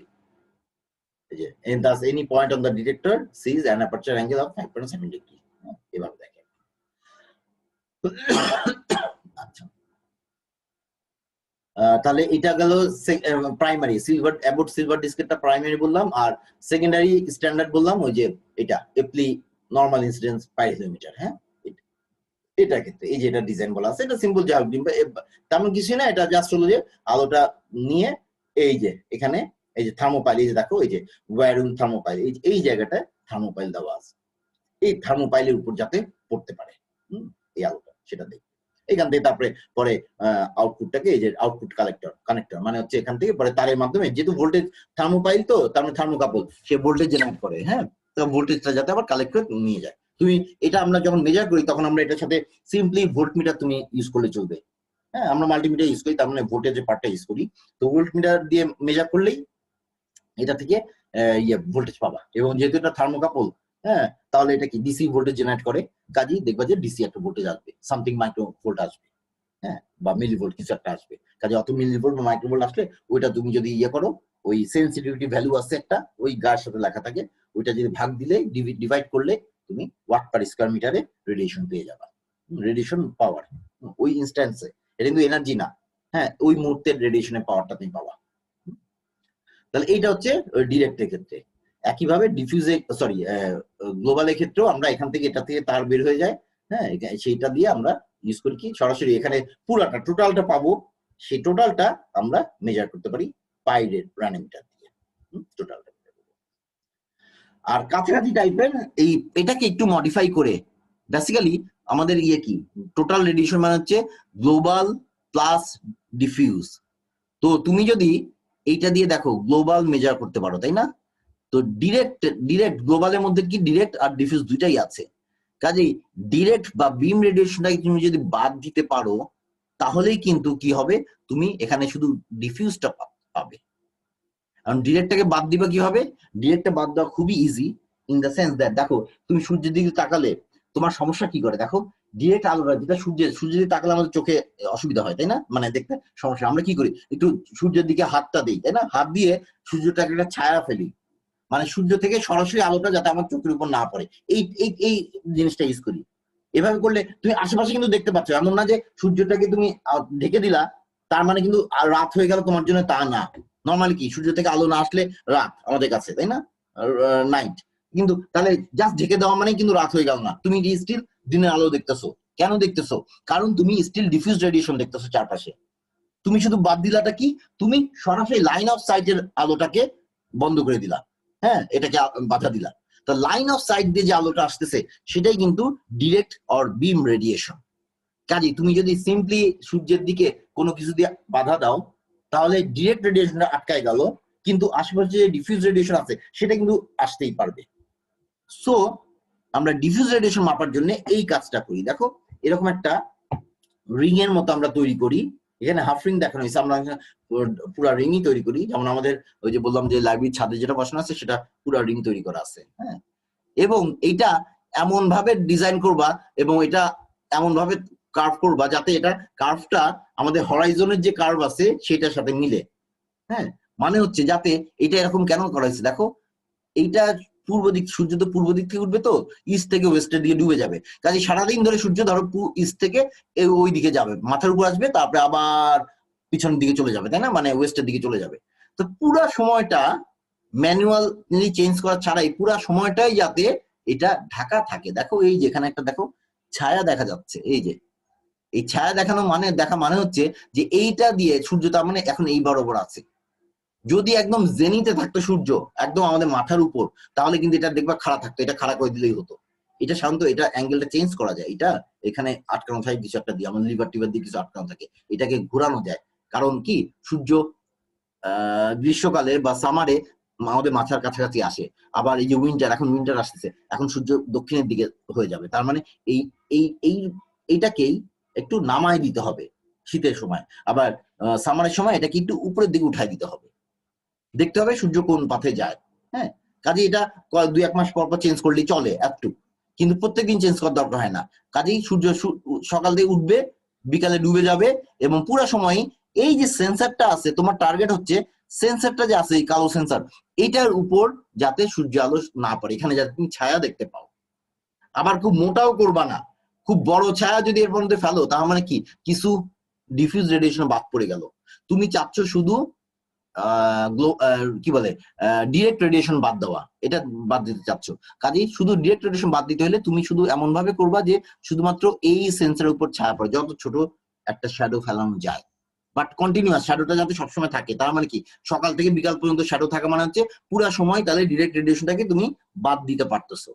Speaker 1: And thus any point on the detector sees an aperture angle of 5.7 degree. এভাবে দেখেন। আচ্ছা তাহলে এটা গেল প্রাইমারি সিলভার, অ্যাবোট সিলভার ডিস্কেটটা প্রাইমারি বললাম, আর সেকেন্ডারি স্ট্যান্ডার্ড বললাম ওই যে এটা Eppley normal incidence pyrheliometer. হ্যাঁ এটা ক্ষেত্রে এই যে এটা ডিজাইন বলা আছে, এটা সিম্পল, যা তেমন কিছু না, এটা জাস্ট হলো যে আলোটা নিয়ে এই যে এখানে এই যে থার্মোপাইল, এই যে দেখো এই যে ওয়্যারুম থার্মোপাইল, এই জায়গাটায় থার্মোপাইল দেওয়া আছে, এই থার্মোপাইলের উপর যাতে পড়তে পারে এই আলোটা, সেটা দেখবে এখান থেকে। তারপরে পরে আউটপুটটাকে এই যে আউটপুট কানেক্টর মানে হচ্ছে এখান থেকে পরে তারের মাধ্যমে, যেহেতু ভোল্টেজ থার্মোপাইল তো তার মানে থার্মোকাপল, সে ভোল্টেজ জেনারেট করে। হ্যাঁ তো ভোল্টেজটা যাতে আবার কালেক্ট করে নিয়ে যায়। তুমি এটা আমরা যখন মেজার করি তখন আমরা এটার সাথে সিম্পলি ভোল্টমিটার তুমি ইউজ করলে চলবে। হ্যাঁ আমরা মাল্টিমিটার ইউজ করি, তার মানে ভোল্টেজের পার্টটা ইউজ করি। তো ভোল্টমিটার দিয়ে মেজার করলেই এটা থেকে ভোল্টেজ পাবা। এবং যেহেতু এটা থার্মোকাপল, হ্যাঁ তাহলে এটা কি ডিসি ভোল্টেজ জেনারেট করে, কাজেই দেখবা যে ডিসি একটা ভোল্টেজ আসবে, সামথিং মাইক্রো ভোল্ট আসবে, হ্যাঁ বা মিলি ভোল্ট কিছু একটা আসবে। কাজে অত মিলি ভোল্ট বা মাইক্রো ভোল্ট আসলে ওইটা তুমি যদি করো, ওই সেন্সিটিভিটি ভ্যালু আছে একটা, ওই গায়ের সাথে লেখা থাকে, ওইটা যদি ভাগ দিলে ডিভাইড করলে তুমি ওয়াট পার স্কয়ার মিটারে রেডিয়েশন পেয়ে যাবা, রেডিয়েশন পাওয়ার ওই ইনস্ট্যান্সে। এটা কিন্তু এনার্জি না, হ্যাঁ ওই মুহূর্তের রেডিয়েশনের পাওয়ারটা তুমি পাবা। তাহলে এইটা হচ্ছে ডিরেক্টের ক্ষেত্রে। একইভাবে ডিফিউজে গ্লোবালের ক্ষেত্রেও আমরা এখান থেকে এটা থেকে তার বের হয়ে যায়, হ্যাঁ সেইটা দিয়ে আমরা ইউজ করি কি সরাসরি এখানে পুরাটা টোটালটা পাবো, সেই টোটালটা আমরা মেজার করতে পারি পাইরের রানিমিটার দিয়ে টোটালটা। আর কাছাকাছি টাইপের এটাকে একটু মডিফাই করে বেসিক্যালি আমাদের কি টোটাল রেডিয়েশন মানে হচ্ছে গ্লোবাল প্লাস ডিফিউজ। তো তুমি যদি এইটা দিয়ে দেখো গ্লোবাল মেজার করতে পারো, তাই না? তো ডিরেক্ট গ্লোবালের মধ্যে কি ডিরেক্ট আর ডিফিউজ দুইটাই আছে। কাজেই ডিরেক্ট বা বিম রেডিয়েশনটাকে তুমি যদি বাদ দিতে পারো তাহলেই কিন্তু কি হবে, তুমি এখানে শুধু ডিফিউজটা পাবে। কারণ ডিরেক্টটাকে বাদ দিবা কিভাবে? ডিরেক্টটা বাদ দেওয়া খুবই easy, in the sense that দেখো তুমি সূর্যের দিকে তাকালে তোমার সমস্যা কি করে, দেখো ডিরেক্ট আলোটা যেটা সূর্যের দিকে তাকালে আমাদের চোখে অসুবিধা হয়, তাই না? মানে দেখতে সমস্যা। আমরা কি করি, একটু সূর্যের দিকে হাতটা দিই, তাই না? হাত দিয়ে সূর্যটাকে একটা ছায়া ফেলি, মানে সূর্য থেকে সরাসরি আলোটা যাতে আমার চোখের উপর না পড়ে, এই জিনিসটা ইউজ করি। এভাবে করলে তুমি আশেপাশে কিন্তু দেখতে পাচ্ছ, এমন না যে সূর্যটাকে তুমি ঢেকে দিলা তার মানে কিন্তু রাত হয়ে গেল তোমার জন্য তা না। নর্মালি কি সূর্য থেকে আলো না আসলে রাত আমাদের কাছে, তাই না, নাইট। কিন্তু তাহলে জাস্ট ঢেকে দেওয়া মানে কিন্তু রাত হয়ে গেল না, তুমি স্টিল দিনের আলো দেখতেছো। কেন দেখতেছো? কারণ তুমি স্টিল ডিফিউজ রেডিয়েশন দেখতেছো চারপাশে। তুমি শুধু বাদ দিলাটা কি, তুমি সরাসরি লাইন অফ সাইটের আলোটাকে বন্ধ করে দিলা, হ্যাঁ, এটাকে বাধা দিলা। তো লাইন অফ সাইট দিয়ে যে আলোটা আসতেছে সেটাই কিন্তু ডিরেক্ট অর বিম রেডিয়েশন। কাজে তুমি যদি সিম্পলি সূর্যের দিকে কোনো কিছু দিয়ে বাধা দাও তাহলে ডিরেক্ট রেডিয়েশনটা আটকায় গেল, কিন্তু আশেপাশে যে ডিফিউজ রেডিয়েশন আছে সেটা কিন্তু আসতেই পারবে। সো আমরা ডিফিউজ রেডিয়েশন মাপার জন্য এই কাজটা করি। দেখো এরকম একটা রিং এর মতো আমরা তৈরি করি, এখানে হাফ রিং দেখানো হয়েছে, আমরা পুরো রিংই তৈরি করি। যেমন আমাদের ওই যে বললাম যে লাইব্রেরির ছাদে যেটা বসানো আছে সেটা পুরো রিং তৈরি করা আছে, হ্যাঁ। এবং এইটা এমন ভাবে ডিজাইন করবা এবং এটা এমন ভাবে কার্ভ করবা যাতে এটা কার্ভটা আমাদের হরাইজনের যে কার্ভ আছে সেটার সাথে মিলে, হ্যাঁ। মানে হচ্ছে যাতে এটা এরকম কেন করা হয়েছে, দেখো এইটা পূর্ব দিক, সূর্য তো পূর্ব দিক থেকে উঠবে, তো ইস্ট থেকে ওয়েস্টের দিকে ডুবে যাবে। কাজে সারাদিন ধরে সূর্য ধরো ইস্ট থেকে ওই দিকে যাবে, মাথার উপর আসবে, তারপরে আবার পিছনের দিকে চলে যাবে, তাই না, মানে ওয়েস্টের দিকে চলে যাবে। তো পুরা সময়টা ম্যানুয়ালি চেঞ্জ করা ছাড়াই পুরা সময়টাই যাতে এটা ঢাকা থাকে। দেখো এই যেখানে একটা দেখো ছায়া দেখা যাচ্ছে, এই যে এই ছায়া দেখানো মানে দেখা মানে হচ্ছে যে এইটা দিয়ে সূর্য তার মানে এখন এই বরাবর আছে। যদি একদম জেনিতে থাকতো সূর্য একদম আমাদের মাথার উপর তাহলে কিন্তু এটা দেখবা খাড়া থাকতো, এটা খাড়া করে দিলেই হতো। এটা সাধারণত এটা অ্যাঙ্গেলটা চেঞ্জ করা যায়, এটা এখানে আটকানো থাকে কিছু একটা দিয়ে, আমাদের লিভার টিভার দিয়ে কিছু আটকানো থাকে, এটাকে ঘোরানো যায়। কারণ কি সূর্য গ্রীষ্মকালে বা সামারে আমাদের মাথার কাছাকাছি আসে, আবার এই যে উইন্টার, এখন উইন্টার আসতেছে, এখন সূর্য দক্ষিণের দিকে হয়ে যাবে, তার মানে এই এই এই এইটাকেই একটু নামায় দিতে হবে শীতের সময়, আবার সামারের সময় এটাকে একটু উপরের দিকে উঠাই দিতে হবে, দেখতে হবে সূর্য কোন পথে যায়, হ্যাঁ। কাজে এটা 2-1 মাস পর পর চেঞ্জ করলেই চলে একটু, কিন্তু প্রত্যেকদিন চেঞ্জ করার দরকার হয় না। কাজেই সূর্য সকাল দিয়ে উঠবে, বিকালে ডুবে যাবে, এবং পুরো সময় এই যে সেন্সরটা আছে, তোমার টার্গেট হচ্ছে সেন্সরটা যে আছে, এই কালো সেন্সর, এটার উপর যাতে সূর্য আলো না পড়ে, এখানে যাতে তুমি ছায়া দেখতে পাও। আবার খুব মোটাও করবা না, খুব বড় ছায়া যদি এর মধ্যে ফেলো তার মানে কি কিছু ডিফিউজ রেডিয়েশন বাদ পড়ে গেল। তুমি চাচ্ছ শুধু কি বলে ডিরেক্ট রেডিয়েশন বাদ দেওয়া, এটা বাদ দিতে চাচ্ছ। কাজেই শুধু ডিরেক্ট রেডিয়েশন বাদ দিতে হলে তুমি শুধু এমন ভাবে করবা যে শুধুমাত্র এই সেন্সরের উপর ছায়া পড়ে, যত ছোট একটা শ্যাডো ফেলানো যায়, বাট কন্টিনিউয়াস শ্যাডোটা যাতে সবসময় থাকে। তার মানে কি সকাল থেকে বিকাল পর্যন্ত শ্যাডো থাকা মানে হচ্ছে পুরা সময় তাহলে ডিরেক্ট রেডিয়েশনটাকে তুমি বাদ দিতে পারতেছো।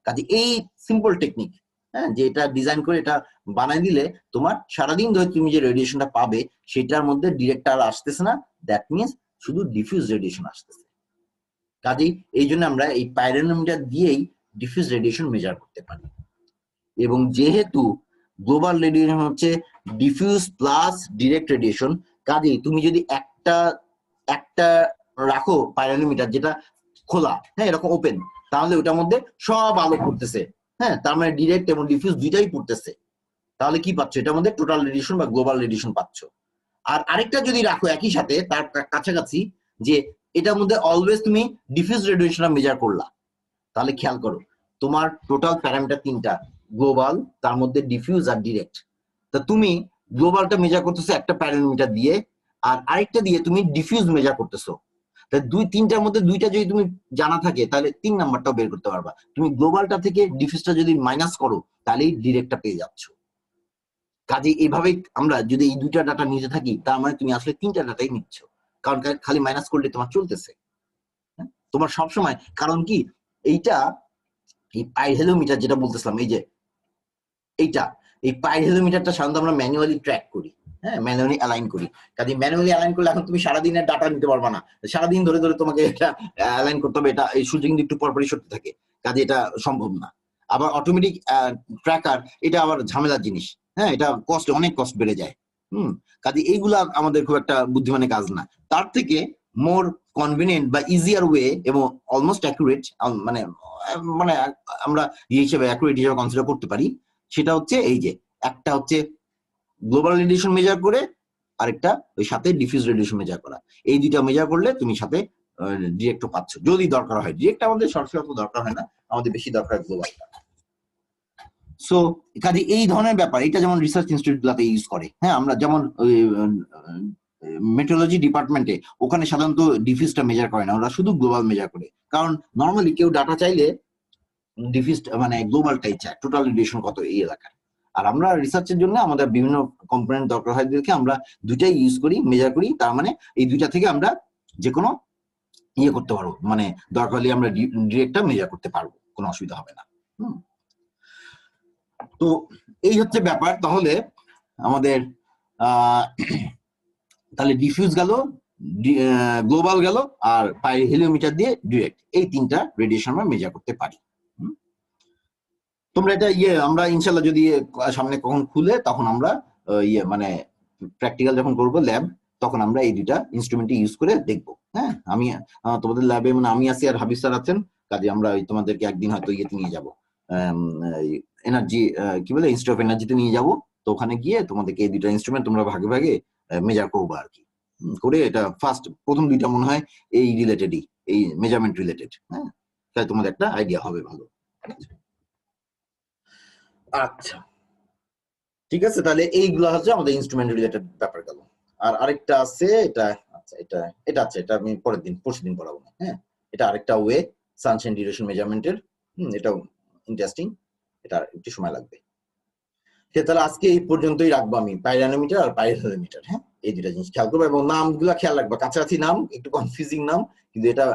Speaker 1: কাজে এই সিম্পল টেকনিক, হ্যাঁ, যে এটা ডিজাইন করে এটা বানাই দিলে তোমার সারাদিন ধরে তুমি যে রেডিয়েশনটা পাবে সেটার মধ্যে ডিরেক্ট আর আসতেছে না, দ্যাট মিনস শুধু ডিফিউজ রেডিয়েশন আসতেছে। কাজেই এই জন্য আমরা এই পাইরোনোমিটার দিয়েই ডিফিউজ রেডিয়েশন মেজার করতে পারি। এবং যেহেতু গ্লোবাল রেডিয়েশন হচ্ছে ডিফিউজ প্লাস ডিরেক্ট রেডিয়েশন, কাজেই তুমি যদি একটা রাখো পাইরোনোমিটার যেটা খোলা, হ্যাঁ, এরকম ওপেন, তাহলে ওটার মধ্যে সব আলো পড়তেছে, হ্যাঁ, তার মানে ডিরেক্ট এবং ডিফিউজ দুইটাই পড়তেছে। তাহলে কি পাচ্ছ? এটার মধ্যে টোটাল রেডিয়েশন বা গ্লোবাল রেডিয়েশন পাচ্ছ। আর আরেকটা যদি রাখো একই সাথে তার কাছাকাছি, যে এটার মধ্যে অলওয়েজ তুমি ডিফিউজ রেডিয়েশন মেজার করলা, তাহলে খেয়াল করো তোমার টোটাল প্যারামিটার 3টা, গ্লোবাল, তার মধ্যে ডিফিউজ আর ডিরেক্ট। তা তুমি গ্লোবালটা মেজার করতেছো একটা প্যারামিটার দিয়ে, আর আরেকটা দিয়ে তুমি ডিফিউজ মেজার করতেছো। তাহলে 2-3টার মধ্যে 2টা যদি তুমি জানা থাকে তাহলে 3 নাম্বারটাও বের করতে পারবা। তুমি গ্লোবালটা থেকে ডিফিউজটা যদি মাইনাস করো তাহলেই ডিরেক্টটা পেয়ে যাচ্ছ। কাজে এইভাবেই আমরা যদি এই 2টা ডাটা নিতে থাকি তার মানে তুমি আসলে 3টা ডাটাই নিচ্ছ, কারণ খালি মাইনাস করলে তোমার চলতেছে তোমার সবসময়। কারণ কি এইটা এই পাইরোমিটার যেটা বলতেছিলাম, এই যে এইটা, এই পাইরোমিটারটা সাধারণত আমরা ম্যানুয়ালি ট্র্যাক করি, হ্যাঁ, ম্যানুয়ালি অ্যালাইন করি। কাজে ম্যানুয়ালি অ্যালাইন করলে এখন তুমি সারাদিনের ডাটা নিতে পারবা না, সারাদিন ধরে ধরে তোমাকে এটা অ্যালাইন করতে হবে, এটা এই সূর্য কিন্তু একটু পরপরই সরতে থাকে, কাজে এটা সম্ভব না। আবার অটোমেটিক ট্র্যাকার এটা আবার ঝামেলার জিনিস, হ্যাঁ, এটা কষ্ট, অনেক কষ্ট বেড়ে যায়। কাজে এইগুলা আমাদের খুব একটা বুদ্ধিমানের কাজ না। তার থেকে মোর কনভিনিয়েন্ট বা ইজিয়ার ওয়ে এবং অলমোস্ট অ্যাকুরেট, মানে মানে আমরা হিসেবে অ্যাকুরেট হিসেবে কনসিডার করতে পারি, সেটা হচ্ছে এই যে একটা হচ্ছে গ্লোবাল রেডিয়েশন মেজার করে, আরেকটা ওই সাথে ডিফিউজ রেডিয়েশন মেজার করা। এই দুইটা মেজার করলে তুমি সাথে ডিরেক্টও পাচ্ছ যদি দরকার হয়। ডিরেক্ট আমাদের সরাসরি দরকার হয় না, আমাদের বেশি দরকার গ্লোবালটা। সো কাজে এই ধরনের ব্যাপার, এটা যেমন রিসার্চ ইনস্টিটিউট গুলাতে ইউজ করে। হ্যাঁ, আমরা যেমন মেট্রোলজি ডিপার্টমেন্টে ওখানে সাধারণত ডিফিউজটা মেজার করে না, ওরা শুধু গ্লোবাল মেজার করে। কারণ নর্মালি কেউ ডাটা চাইলে ডিফিউজ মানে গ্লোবালটাই চায়, টোটাল রেডিয়েশন কত এই এলাকায়। আর আমরা রিসার্চের জন্য আমাদের বিভিন্ন কম্পোনেন্ট দরকার হয় দেখে আমরা দুইটাই ইউজ করি, মেজার করি। তার মানে এই দুইটা থেকে আমরা যে কোনো ইয়ে করতে পারবো, মানে দরকার হলে আমরা ডিরেক্টটা মেজার করতে পারবো, কোনো অসুবিধা হবে না। তো এই হচ্ছে ব্যাপার। তাহলে আমাদের তাহলে ডিফিউজ গেল, গ্লোবাল গেল, আর হেলিওমিটার দিয়ে ডিরেক্ট, এই তিনটা রেডিয়েশন আমরা মেজার করতে পারি। তোমরা এটা আমরা ইনশাল্লাহ যদি সামনে কখন খুলে তখন আমরা মানে প্র্যাকটিক্যাল যখন করবো ল্যাব, তখন আমরা এই দুইটা ইনস্ট্রুমেন্ট ইউজ করে দেখবো। হ্যাঁ, আমি তোমাদের ল্যাবে মানে আমি আছি আর হাবিব স্যার আছেন, কাজে আমরা তোমাদেরকে একদিন হয়তো ইয়েতে নিয়ে যাবো, এনার্জি কি বলে ইনস্টিটিউট অফ এনার্জিতে নিয়ে যাবো। তো ওখানে গিয়ে তোমাদেরকে এই দুইটা ইনস্ট্রুমেন্ট তোমরা ভাগে ভাগে মেজার করবো আর কি, করে এটা প্রথম দুইটা মনে হয় এই রিলেটেডই, এই মেজারমেন্ট রিলেটেড। হ্যাঁ, তাই তোমাদের একটা আইডিয়া হবে ভালো। আচ্ছা, ঠিক আছে, তাহলে এইগুলো হচ্ছে আমাদের ইনস্ট্রুমেন্ট রিলেটেড ব্যাপার গেল। আর আরেকটা আছে, এটা আচ্ছা এটা আমি পরশুদিন পড়াবো না। হ্যাঁ, এটা আরেকটা ওয়ে সানশাইন ডিউরেশন মেজারমেন্টের। এটাও ইন্টারেস্টিং, এটা একটু সময় লাগবে। তাহলে আজকে এই পর্যন্তই রাখবো আমি, পাইরানোমিটার আর পাইরোমিটার। হ্যাঁ, এই দুটা জিনিস খেয়াল করবো এবং নামগুলা খেয়াল রাখবো, কাছাকাছি নাম, একটু কনফিউজিং নাম, কিন্তু এটা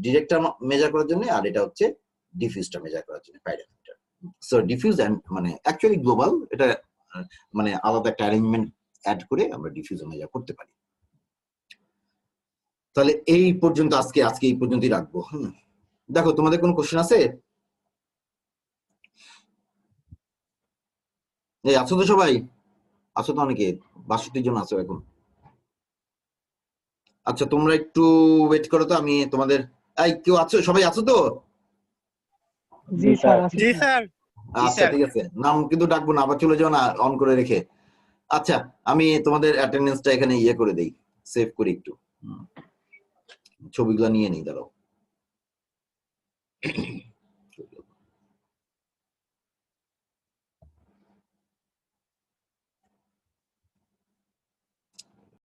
Speaker 1: ডিরেক্টটা মেজার করার জন্য, আর এটা হচ্ছে ডিফিউজটা মেজার করার জন্য পাইরোমিটার। সো ডিফিউজ এন্ড মানে অ্যাকচুয়ালি গ্লোবাল, এটা মানে আলাদা একটা অ্যারেঞ্জমেন্ট অ্যাড করে আমরা ডিফিউজ মেজার করতে পারি। তাহলে এই পর্যন্ত আজকে এই পর্যন্তই রাখবো। দেখো তোমাদের কোনো কোশ্চেন আছে? এই আছো তো সবাই? আছো তো অনেকে, ৬২ জন আছো এখন। আচ্ছা, তোমরা একটু ওয়েট করো তো, আমি তোমাদের কেউ আছো, সবাই আছো তো?
Speaker 3: জি স্যার।
Speaker 4: জি স্যার।
Speaker 1: আচ্ছা, ঠিক আছে, নাম কিন্তু ডাকবো না, আবার চলে যাও না অন করে রেখে। আচ্ছা, আমি তোমাদের অ্যাটেন্ডেন্সটা এখানে করে দেই, সেভ করি, একটু ছবিগুলো নিয়ে নেই, দাঁড়াও।